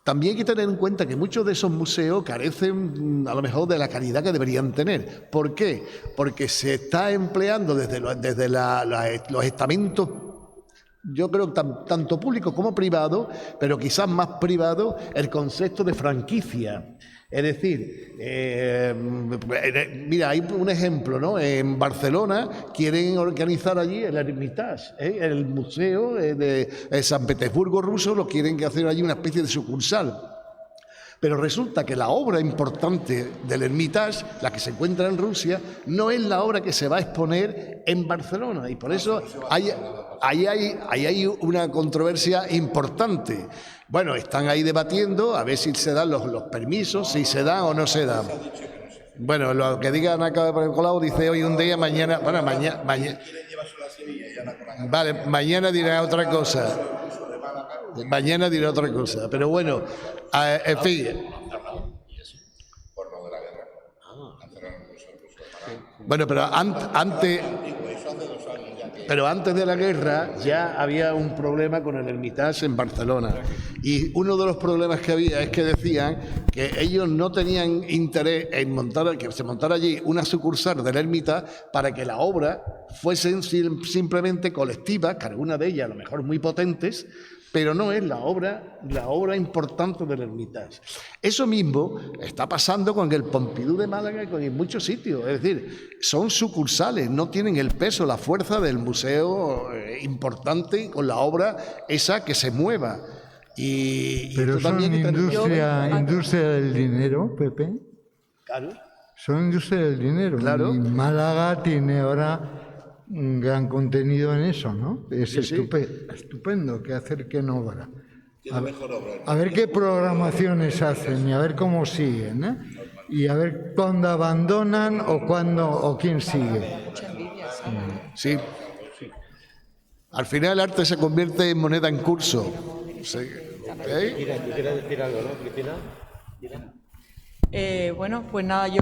También hay que tener en cuenta que muchos de esos museos carecen a lo mejor de la calidad que deberían tener. ¿Por qué? Porque se está empleando desde los estamentos, yo creo, tanto públicos como privados, pero quizás más privados, el concepto de franquicia. Es decir, mira, hay un ejemplo, ¿no? En Barcelona quieren organizar allí el Hermitage, el museo de San Petersburgo ruso, lo quieren hacer allí una especie de sucursal. Pero resulta que la obra importante del Hermitage, la que se encuentra en Rusia, no es la obra que se va a exponer en Barcelona. Y por eso ahí hay una controversia importante. Bueno, están ahí debatiendo a ver si se dan los permisos, si se dan o no se dan. Bueno, lo que digan acá por el colado dice hoy un día, mañana... Bueno, mañana... Vale, mañana dirá otra cosa. Mañana dirá otra cosa. Pero bueno, en fin... Bueno, pero antes de la guerra ya había un problema con el Hermitage en Barcelona. Y uno de los problemas que había es que decían que ellos no tenían interés en que se montara allí una sucursal del Hermitage para que las obras fuesen simplemente colectivas, que algunas de ellas a lo mejor muy potentes, pero no es la obra importante del Hermitage. Eso mismo está pasando con el Pompidou de Málaga y con muchos sitios. Es decir, son sucursales, no tienen el peso, la fuerza del museo importante con la obra esa que se mueva. Pero son industria del dinero, Pepe. Claro. Son industria del dinero. Claro. Y Málaga tiene ahora un gran contenido en eso, ¿no? Es estupendo que acerquen obra. A ver qué programaciones hacen y a ver cómo siguen, ¿eh? Y a ver cuándo abandonan o quién sigue. Sí. Al final el arte se convierte en moneda en curso. Sí. ¿Quieres decir algo, no, Cristina? Bueno, pues nada, yo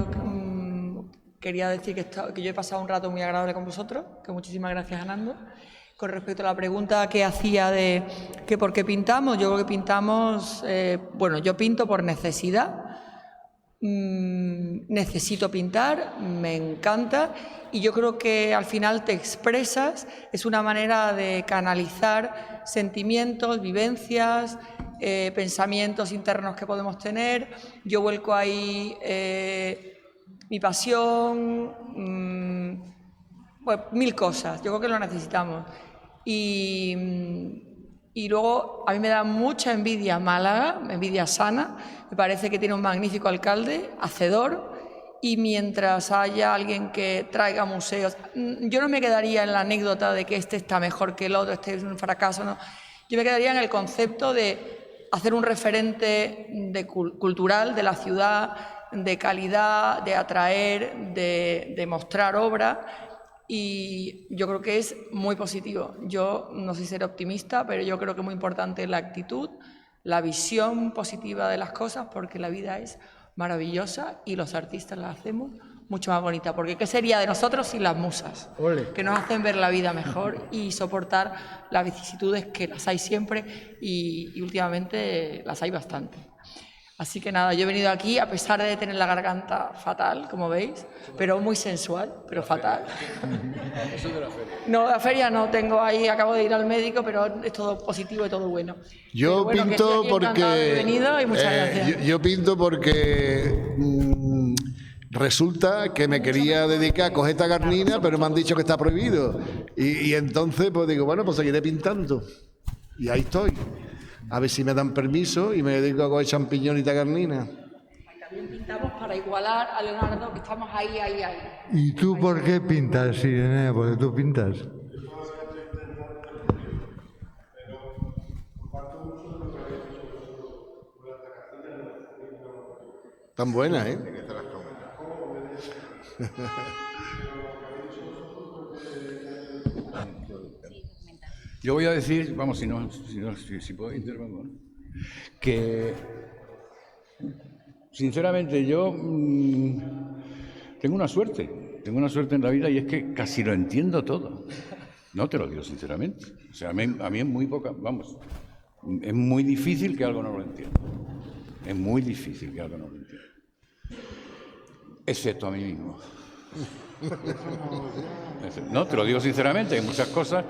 quería decir que yo he pasado un rato muy agradable con vosotros, que muchísimas gracias a Nando. Con respecto a la pregunta que hacía de que por qué pintamos, yo creo que pintamos, bueno, yo pinto por necesidad, necesito pintar, me encanta, y yo creo que al final te expresas, es una manera de canalizar sentimientos, vivencias, pensamientos internos que podemos tener. Yo vuelco ahí mi pasión, pues mil cosas, yo creo que lo necesitamos. Y luego a mí me da mucha envidia Málaga, envidia sana, me parece que tiene un magnífico alcalde, hacedor, y mientras haya alguien que traiga museos, yo no me quedaría en la anécdota de que este está mejor que el otro, este es un fracaso, no. Yo me quedaría en el concepto de hacer un referente cultural de la ciudad, de calidad, de atraer, de mostrar obra, y yo creo que es muy positivo. Yo no sé si ser optimista, pero yo creo que es muy importante la actitud, la visión positiva de las cosas, porque la vida es maravillosa y los artistas la hacemos mucho más bonita, porque ¿qué sería de nosotros sin las musas? Que nos hacen ver la vida mejor y soportar las vicisitudes, que las hay siempre y últimamente las hay bastante. Así que nada, yo he venido aquí a pesar de tener la garganta fatal, como veis, pero muy sensual, pero fatal. Eso de la feria. No, la feria no tengo ahí, acabo de ir al médico, pero es todo positivo y todo bueno. Yo bueno, pinto porque y muchas gracias. yo pinto porque resulta que me quería dedicar a coger tagarnina, pero me han dicho que está prohibido. Y entonces pues digo, bueno, pues seguiré pintando. Y ahí estoy. A ver si me dan permiso y me dedico a coger champiñón y tagarnina. También pintamos para igualar a Leonardo, que estamos ahí. ¿Y tú por qué pintas, Irene? Porque tú pintas. Tan buena, ¿eh? Yo voy a decir, vamos, si puedo intervenir, ¿no? Que sinceramente yo tengo una suerte en la vida y es que casi lo entiendo todo. No te lo digo sinceramente. O sea, a mí es muy poca, vamos, es muy difícil que algo no lo entienda. Es muy difícil que algo no lo entienda. Excepto a mí mismo. No, te lo digo sinceramente, hay muchas cosas.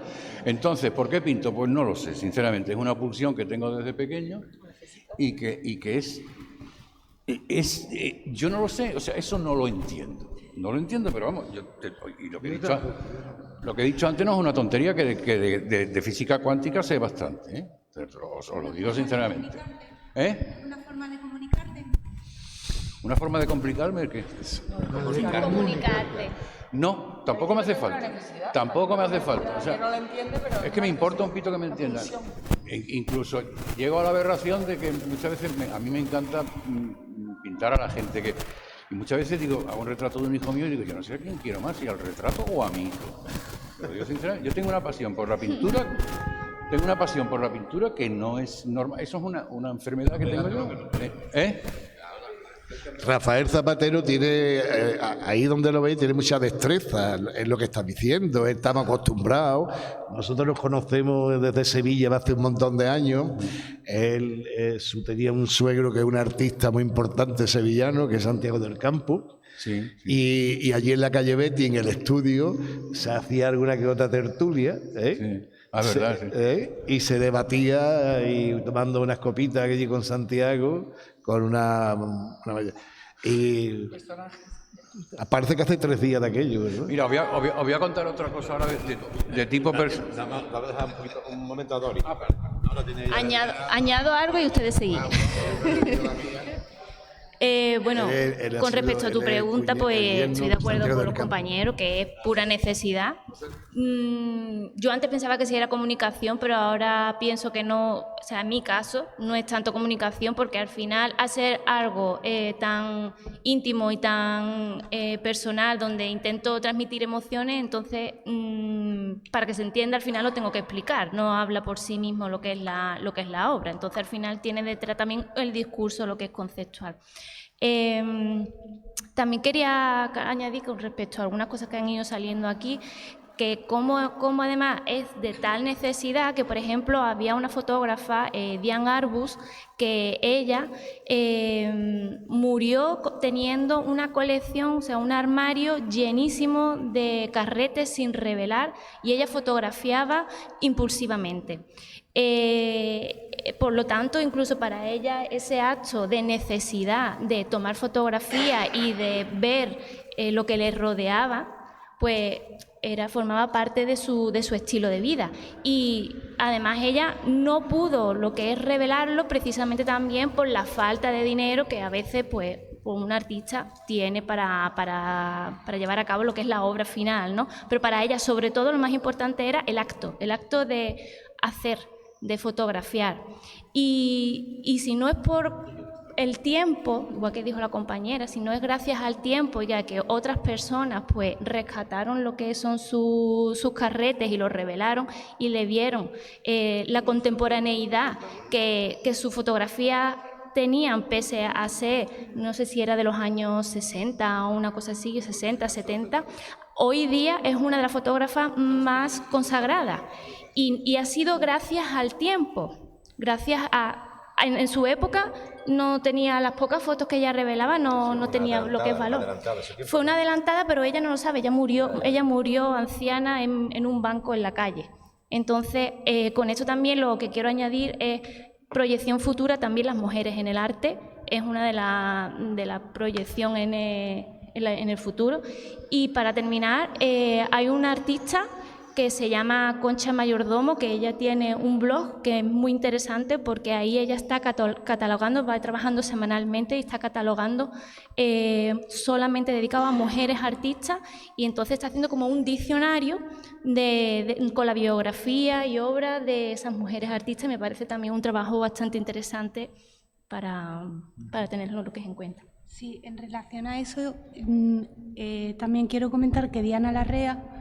Entonces, ¿por qué pinto? Pues no lo sé, sinceramente. Es una pulsión que tengo desde pequeño y que es yo no lo sé, o sea, eso no lo entiendo. No lo entiendo, pero vamos, y lo que he dicho antes no es una tontería, que de física cuántica sé bastante, ¿eh? Os lo digo sinceramente. ¿Una forma de comunicarte? ¿Una forma de complicarme? ¿Qué? Comunicarte. No, tampoco me hace falta. Tampoco me hace falta. O sea, no lo entiende, pero es que me importa un pito que me entiendan. Incluso llego a la aberración de que muchas veces a mí me encanta pintar a la gente y muchas veces digo, hago un retrato de un hijo mío y digo, yo no sé a quién quiero más, si al retrato o a mi hijo. Pero digo sinceramente, yo tengo una pasión por la pintura. Tengo una pasión por la pintura que no es normal. Eso es una enfermedad que tengo yo. Rafael Zapatero tiene, ahí donde lo veis, tiene mucha destreza en lo que está diciendo. Estamos acostumbrados. Nosotros nos conocemos desde Sevilla hace un montón de años. Él tenía un suegro que es un artista muy importante sevillano, que es Santiago del Campo. Sí. Y allí en la calle Betty, en el estudio, se hacía alguna que otra tertulia. Sí. Ah, verdad, sí. Y se debatía y tomando unas copitas allí con Santiago, con una y parece que hace 3 días de aquello, ¿no? Mira, os voy a contar otra cosa ahora de tipo personal. Un momento a Dori. Añado algo y ustedes seguir. Bueno, con respecto a tu pregunta, pues estoy de acuerdo con los compañeros, que es pura necesidad. Yo antes pensaba que sí era comunicación, pero ahora pienso que no, o sea, en mi caso no es tanto comunicación, porque al final hacer algo tan íntimo y tan personal, donde intento transmitir emociones, entonces para que se entienda al final lo tengo que explicar, no habla por sí mismo lo que es la obra, entonces al final tiene detrás también el discurso, lo que es conceptual. También quería añadir con respecto a algunas cosas que han ido saliendo aquí, que como además es de tal necesidad que, por ejemplo, había una fotógrafa, Diane Arbus, que ella murió teniendo una colección, o sea, un armario llenísimo de carretes sin revelar, y ella fotografiaba impulsivamente. Por lo tanto, incluso para ella ese acto de necesidad de tomar fotografía y de ver lo que le rodeaba, pues formaba parte de su estilo de vida. Y además ella no pudo lo que es revelarlo, precisamente también por la falta de dinero que a veces pues un artista tiene para llevar a cabo lo que es la obra final, ¿no? Pero para ella, sobre todo, lo más importante era el acto de hacer, de fotografiar. Y si no es por el tiempo, igual que dijo la compañera, si no es gracias al tiempo, ya que otras personas pues rescataron lo que son sus carretes y los revelaron y le vieron la contemporaneidad que su fotografía tenían, pese a ser, no sé si era de los años 60 o una cosa así, 60, 70, hoy día es una de las fotógrafas más consagradas y ha sido gracias al tiempo, gracias a... En su época no tenía las pocas fotos que ella revelaba, no tenía lo que es valor. Fue una adelantada, pero ella no lo sabe, ella murió anciana en un banco en la calle. Entonces, con esto también lo que quiero añadir es proyección futura, también las mujeres en el arte, es una de la proyección en el futuro. Y para terminar, hay una artista que se llama Concha Mayordomo, que ella tiene un blog que es muy interesante porque ahí ella está catalogando, va trabajando semanalmente y está catalogando solamente dedicado a mujeres artistas, y entonces está haciendo como un diccionario con la biografía y obra de esas mujeres artistas. Me parece también un trabajo bastante interesante para tenerlo lo que es en cuenta. Sí, en relación a eso, también quiero comentar que Diana Larrea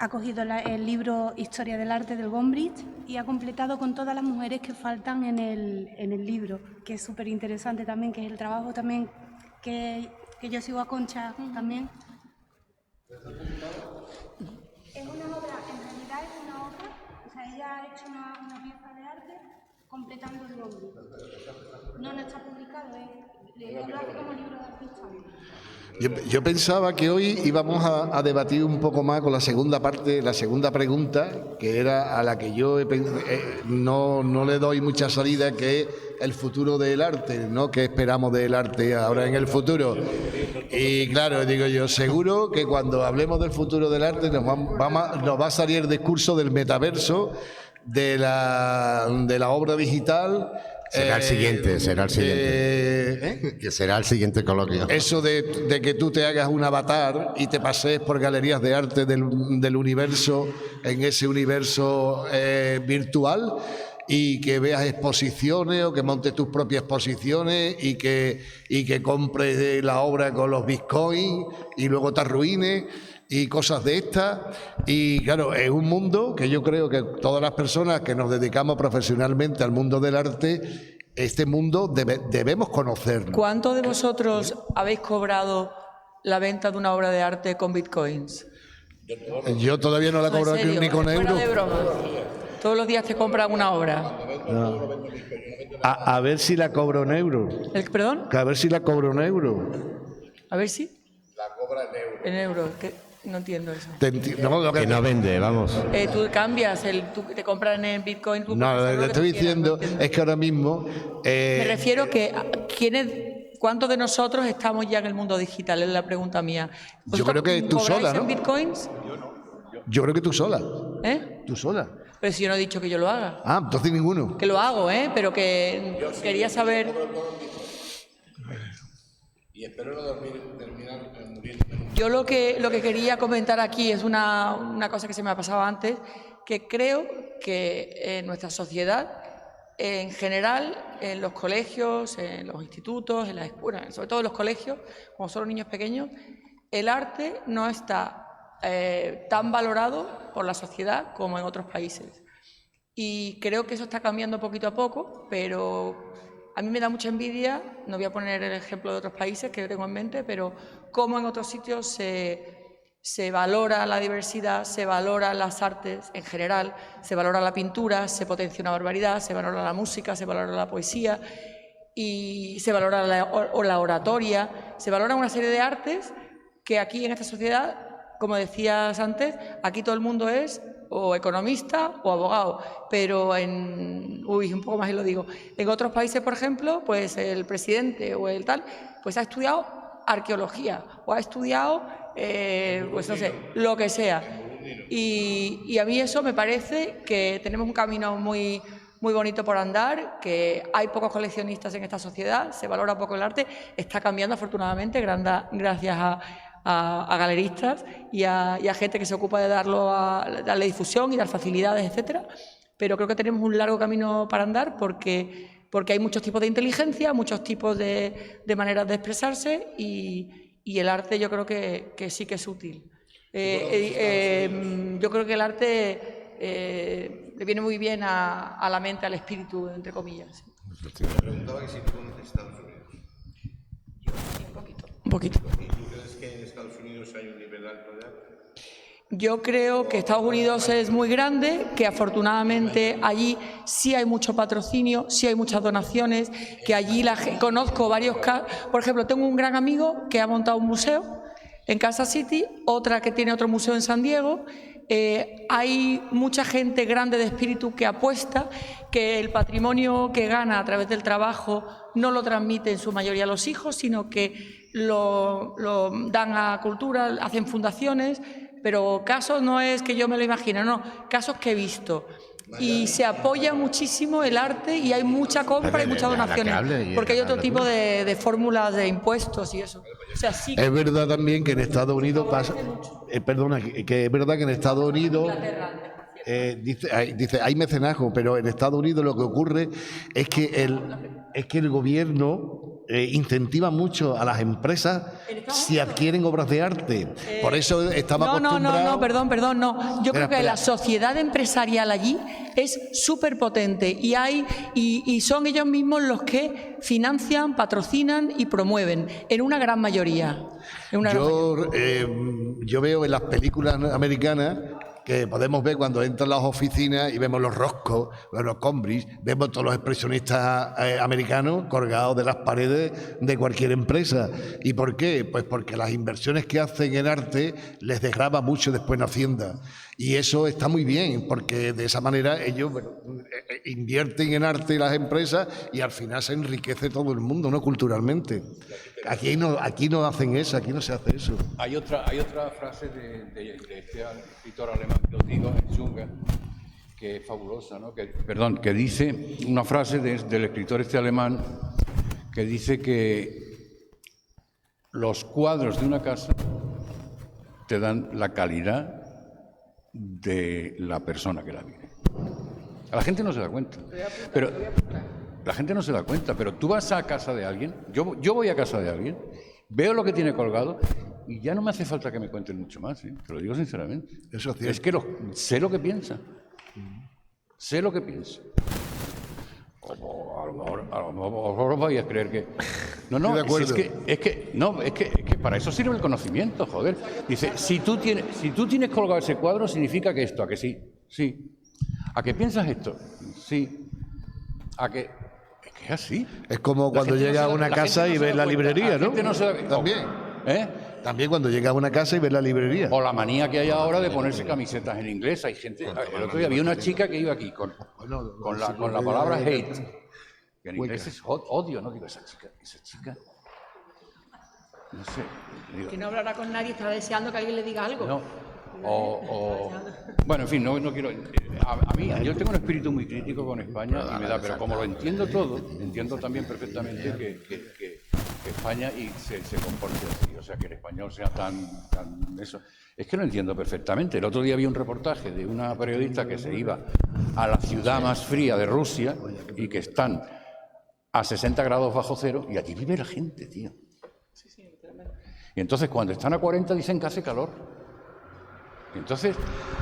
ha cogido el libro Historia del Arte del Gombrich y ha completado con todas las mujeres que faltan en el libro, que es súper interesante también, que es el trabajo también que yo sigo a Concha también. Es una obra, en realidad es una obra, o sea, ella ha hecho una pieza de arte completando el Gombrich. No está publicado, lo hace como libro de artista. Yo pensaba que hoy íbamos a debatir un poco más con la segunda parte, la segunda pregunta, que era a la que yo no le doy mucha salida, que es el futuro del arte, ¿no? ¿Qué esperamos del arte ahora en el futuro? Y claro, digo yo, seguro que cuando hablemos del futuro del arte nos va a salir el discurso del metaverso, de la obra digital. Será el siguiente. Que será el siguiente coloquio. Eso de que tú te hagas un avatar y te pasees por galerías de arte del universo, en ese universo virtual, y que veas exposiciones o que montes tus propias exposiciones y que compres la obra con los bitcoins y luego te arruines y cosas de estas. Y claro, es un mundo que yo creo que todas las personas que nos dedicamos profesionalmente al mundo del arte, este mundo debemos conocerlo. ¿Cuántos de vosotros habéis cobrado la venta de una obra de arte con bitcoins? Yo todavía no la he cobrado ni con euros. Fuera de broma. Todos los días te compran una obra. No. A ver si la cobro en euros. ¿Perdón? A ver si la cobro en euros. A ver si. La cobra en euros. En euros. No entiendo eso. Que no vende, vamos. Tú cambias, tú te compran en Bitcoin. No, lo que estoy diciendo es que ahora mismo... Me refiero que ¿cuántos de nosotros estamos ya en el mundo digital? Es la pregunta mía. Yo creo que tú sola, ¿no? ¿En Bitcoins? Yo creo que tú sola. Tú sola. Pero si yo no he dicho que yo lo haga. Ah, entonces ninguno. Que lo hago, pero que quería saber... Y espero no terminar muriendo. Yo lo que quería comentar aquí es una cosa que se me ha pasado antes, que creo que en nuestra sociedad, en general, en los colegios, en los institutos, en las escuelas, sobre todo en los colegios, como son los niños pequeños, el arte no está tan valorado por la sociedad como en otros países. Y creo que eso está cambiando poquito a poco, pero... A mí me da mucha envidia, no voy a poner el ejemplo de otros países que yo tengo en mente, pero cómo en otros sitios se valora la diversidad, se valora las artes en general, se valora la pintura, se potencia una barbaridad, se valora la música, se valora la poesía y se valora la oratoria, se valora una serie de artes que aquí en esta sociedad, como decías antes, aquí todo el mundo es o economista o abogado, pero un poco más y lo digo, en otros países, por ejemplo, pues el presidente o el tal, pues ha estudiado arqueología o ha estudiado, pues no sé, lo que sea. Y a mí eso me parece que tenemos un camino muy, muy bonito por andar, que hay pocos coleccionistas en esta sociedad, se valora poco el arte, está cambiando afortunadamente gracias a galeristas y a gente que se ocupa de darle difusión y dar facilidades, etcétera. Pero creo que tenemos un largo camino para andar porque porque hay muchos tipos de inteligencia, muchos tipos de maneras de expresarse y el arte yo creo que sí que es útil. Yo creo que el arte le viene muy bien a la mente, al espíritu, entre comillas. Me preguntaba que si tú conoces Estados Unidos. Un poquito. ¿Y tú crees que en Estados Unidos hay un nivel alto de arte? Yo creo que Estados Unidos es muy grande, que afortunadamente allí sí hay mucho patrocinio, sí hay muchas donaciones, que allí conozco varios casos. Por ejemplo, tengo un gran amigo que ha montado un museo en Kansas City, otra que tiene otro museo en San Diego. Hay mucha gente grande de espíritu que apuesta que el patrimonio que gana a través del trabajo no lo transmite en su mayoría a los hijos, sino que lo dan a cultura, hacen fundaciones, pero casos no es que yo me lo imagine, no, casos que he visto. Y se apoya muchísimo el arte y hay mucha compra y muchas donaciones, porque hay otro tipo de fórmulas de impuestos y eso. O sea, sí. Es verdad también que en Estados Unidos pasa, que es verdad que en Estados Unidos dice hay mecenazgo, pero en Estados Unidos lo que ocurre es que el gobierno incentiva mucho a las empresas si adquieren obras de arte. Por eso estaba acostumbrado... No, perdón, no. Yo creo que la sociedad empresarial allí es súper potente y son ellos mismos los que financian, patrocinan y promueven, en una gran mayoría. Yo veo en las películas americanas que podemos ver cuando entran las oficinas y vemos los Roscoe, los Combridge, vemos todos los expresionistas americanos colgados de las paredes de cualquier empresa. ¿Y por qué? Pues porque las inversiones que hacen en arte les desgrava mucho después en Hacienda. Y eso está muy bien, porque de esa manera ellos invierten en arte las empresas y al final se enriquece todo el mundo, ¿no? Culturalmente. Aquí no hacen eso, aquí no se hace eso. Hay otra frase de este escritor alemán que os digo, Junger, que es fabulosa, ¿no? Que dice una frase del escritor este alemán que dice que los cuadros de una casa te dan la calidad de la persona que la vive. La gente no se da cuenta. Pero la gente no se da cuenta, pero tú vas a casa de alguien, yo voy a casa de alguien, veo lo que tiene colgado y ya no me hace falta que me cuenten mucho más, ¿eh? Te lo digo sinceramente. Eso es cierto. Es que sé lo que piensa. Sé lo que piensa. A lo mejor vais a creer que... No, es que para eso sirve el conocimiento, joder. Dice, si tú tienes colgado ese cuadro, significa que esto, ¿a que sí? Sí. ¿A qué piensas esto? Sí. ¿A qué? Es que es así. Es como cuando llegas a una casa y ves la librería, ¿no? También. También cuando llegas a una casa y ves la librería. O la manía que hay ahora de ponerse camisetas en inglés. Hay gente... El otro día había una chica que iba aquí con la palabra hate, que en inglés es odio, ¿no? Digo, esa chica... No sé. Digo, que no hablará con nadie, está deseando que alguien le diga algo. No. Bueno, en fin, no quiero... A mí, yo tengo un espíritu muy crítico con España y me da, pero como lo entiendo todo, entiendo también perfectamente que España se comporte así, o sea, que el español sea tan eso. Es que lo entiendo perfectamente. El otro día vi un reportaje de una periodista que se iba a la ciudad más fría de Rusia y que están a 60 grados bajo cero y allí vive la gente, tío. Y entonces cuando están a 40 dicen que hace calor. Entonces,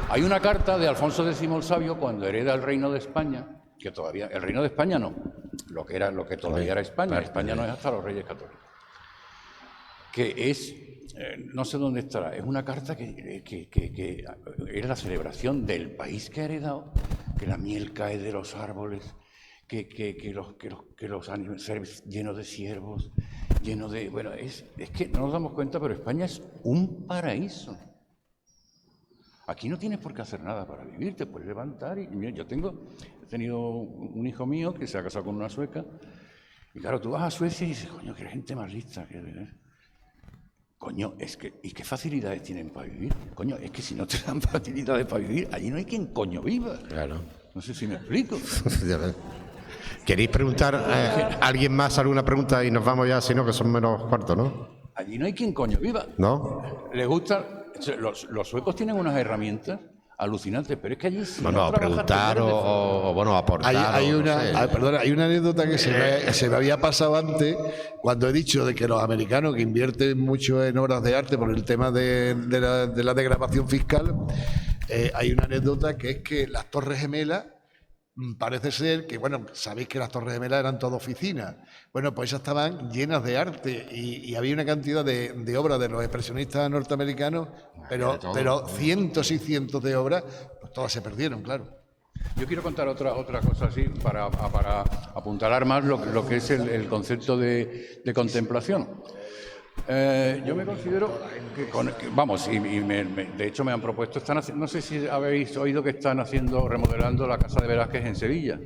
hay una carta de Alfonso X el Sabio cuando hereda el reino de España, que todavía, el reino de España no, lo que todavía era España, España no es hasta los Reyes Católicos, que es, no sé dónde estará, es una carta que era la celebración del país que ha heredado, que la miel cae de los árboles, que los árboles llenos de ciervos, llenos de... Bueno, es que no nos damos cuenta, pero España es un paraíso. Aquí no tienes por qué hacer nada para vivir, te puedes levantar y mira, he tenido un hijo mío que se ha casado con una sueca y claro, tú vas a Suecia y dices, coño, qué gente más lista. Coño, ¿y qué facilidades tienen para vivir? Coño, es que si no te dan facilidades para vivir, allí no hay quien coño viva. Claro. No sé si me explico. ¿Queréis preguntar a alguien más alguna pregunta y nos vamos ya, si no, que son menos cuartos, ¿no? Allí no hay quien coño viva. ¿No? Les gusta... Los suecos tienen unas herramientas alucinantes, pero es que allí... Si bueno, no preguntar o bueno, aportar. Hay una anécdota que se me había pasado antes, cuando he dicho de que los americanos que invierten mucho en obras de arte por el tema de la degradación fiscal, hay una anécdota que es que las Torres Gemelas, parece ser que, bueno, sabéis que las Torres Gemelas eran todo oficinas. Bueno, pues esas estaban llenas de arte y había una cantidad de obras de los expresionistas norteamericanos, pero cientos y cientos de obras, pues todas se perdieron, claro. Yo quiero contar otra cosa así para apuntalar más lo que es el concepto de contemplación. Yo me considero de hecho me han propuesto, no sé si habéis oído que están remodelando la Casa de Velázquez en Sevilla.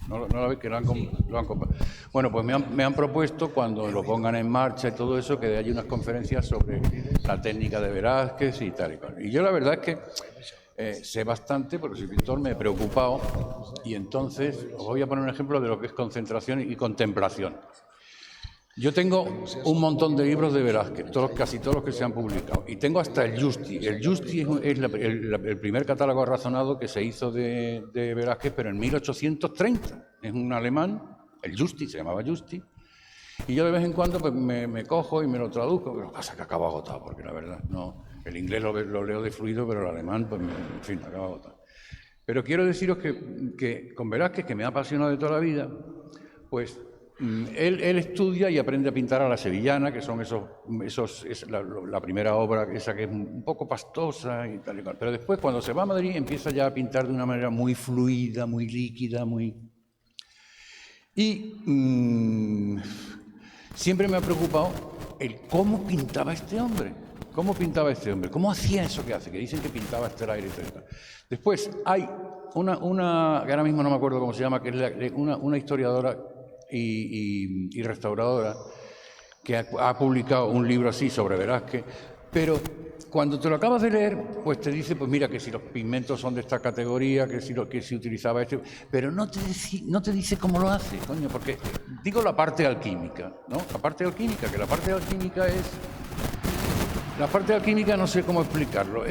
No lo veis, que lo han comprado. Bueno, pues me han propuesto, cuando lo pongan en marcha y todo eso, que haya unas conferencias sobre la técnica de Velázquez y tal y cual. Y yo la verdad es que sé bastante, porque soy pintor, me he preocupado, y entonces os voy a poner un ejemplo de lo que es concentración y contemplación. Yo tengo un montón de libros de Velázquez, casi todos los que se han publicado, y tengo hasta el Justi. El Justi es el primer catálogo razonado que se hizo de Velázquez, pero en 1830. Es un alemán, el Justi, se llamaba Justi, y yo de vez en cuando pues, me cojo y me lo traduzco, pero pasa que acabo agotado, porque la verdad, no, el inglés lo leo de fluido, pero el alemán, pues, en fin, acabo agotado. Pero quiero deciros que con Velázquez, que me ha apasionado de toda la vida, pues... Él estudia y aprende a pintar a la sevillana, que son la primera obra, esa que es un poco pastosa y tal y cual. Pero después, cuando se va a Madrid, empieza ya a pintar de una manera muy fluida, muy líquida, Y siempre me ha preocupado el cómo pintaba este hombre. ¿Cómo hacía eso que hace? Que dicen que pintaba hasta el aire y tal. Después hay una que ahora mismo no me acuerdo cómo se llama, que es una historiadora y restauradora, que ha publicado un libro así sobre Velázquez, pero cuando te lo acabas de leer, pues te dice, pues mira, que si los pigmentos son de esta categoría, que si utilizaba este, pero no te dice cómo lo hace, coño, porque digo la parte alquímica, ¿no? La parte alquímica no sé cómo explicarlo,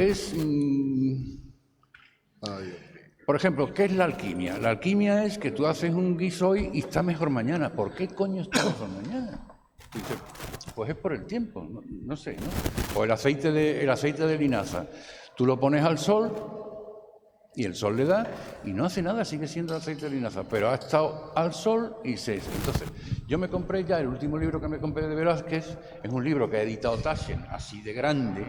por ejemplo, ¿qué es la alquimia? La alquimia es que tú haces un guiso hoy y está mejor mañana. ¿Por qué coño está mejor mañana? Dice, pues es por el tiempo, no sé, ¿no? O el aceite de linaza. Tú lo pones al sol y el sol le da y no hace nada, sigue siendo aceite de linaza, pero ha estado al sol y se... Entonces, yo me compré ya el último libro que me compré de Velázquez, es un libro que ha editado Taschen, así de grande,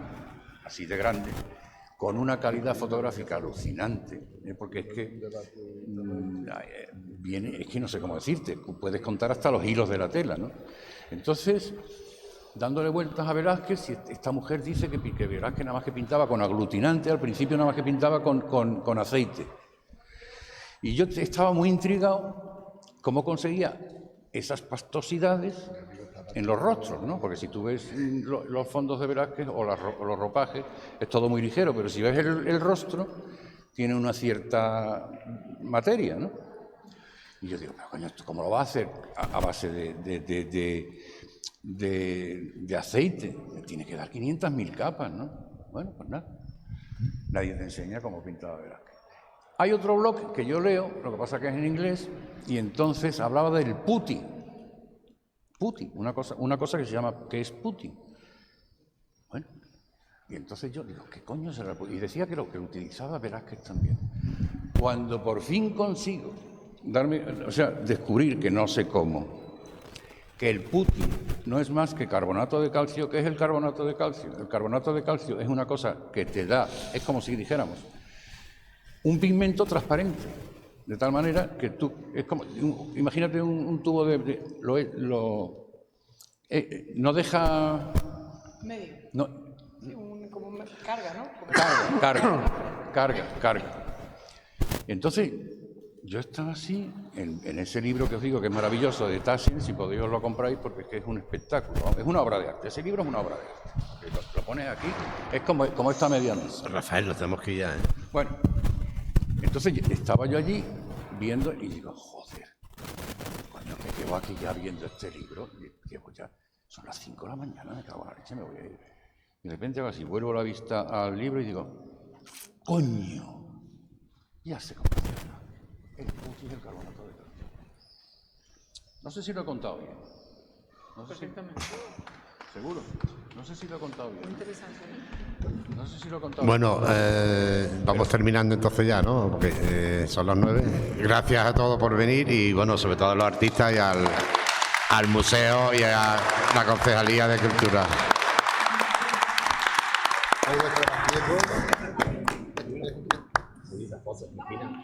con una calidad fotográfica alucinante, porque es que es que no sé cómo decirte, puedes contar hasta los hilos de la tela, ¿no? Entonces, dándole vueltas a Velázquez, esta mujer dice que Velázquez nada más que pintaba con aglutinante, al principio nada más que pintaba con aceite. Y yo estaba muy intrigado cómo conseguía esas pastosidades en los rostros, ¿no? Porque si tú ves los fondos de Velázquez o los ropajes, es todo muy ligero, pero si ves el rostro, tiene una cierta materia, ¿no? Y yo digo, pero coño, ¿esto cómo lo va a hacer a base de aceite? Tiene que dar 500.000 capas, ¿no? Bueno, pues nada. Nadie te enseña cómo pintaba Velázquez. Hay otro blog que yo leo, lo que pasa que es en inglés, y entonces hablaba del putti. Putti, una cosa que es putti. Bueno, y entonces yo digo, ¿qué coño será el putti? Y decía que lo que utilizaba Velázquez también. Cuando por fin consigo descubrir, que no sé cómo, que el putti no es más que carbonato de calcio. ¿Qué es el carbonato de calcio? El carbonato de calcio es una cosa que te da, es como si dijéramos, un pigmento transparente. De tal manera que tú, es como, imagínate un tubo no deja... Medio. No, como carga, ¿no? Carga. Entonces, yo estaba así, en ese libro que os digo que es maravilloso, de Taschen, si podéis os lo compráis, porque es que es un espectáculo, es una obra de arte. Ese libro es una obra de arte. Lo pones aquí, es como esta medianoche. Rafael, nos tenemos que ir ya, ¿eh? Bueno. Entonces estaba yo allí viendo y digo, joder, coño, que llevo aquí ya viendo este libro, llevo ya, son las 5 de la mañana, me cago en la leche, me voy a ir. Y de repente hago así, vuelvo la vista al libro y digo, ¡Coño! Ya sé cómo funciona. El puto del carbonato de calcio. No sé si lo he contado bien. No sé Perfectamente. ¿Seguro? No sé si lo he contado bien. Muy interesante. No sé si lo he contado Bueno, vamos terminando entonces ya, ¿no? Porque son las 9. Gracias a todos por venir y, bueno, sobre todo a los artistas y al museo y a la Concejalía de Cultura. Luisa, cosa, Cristina.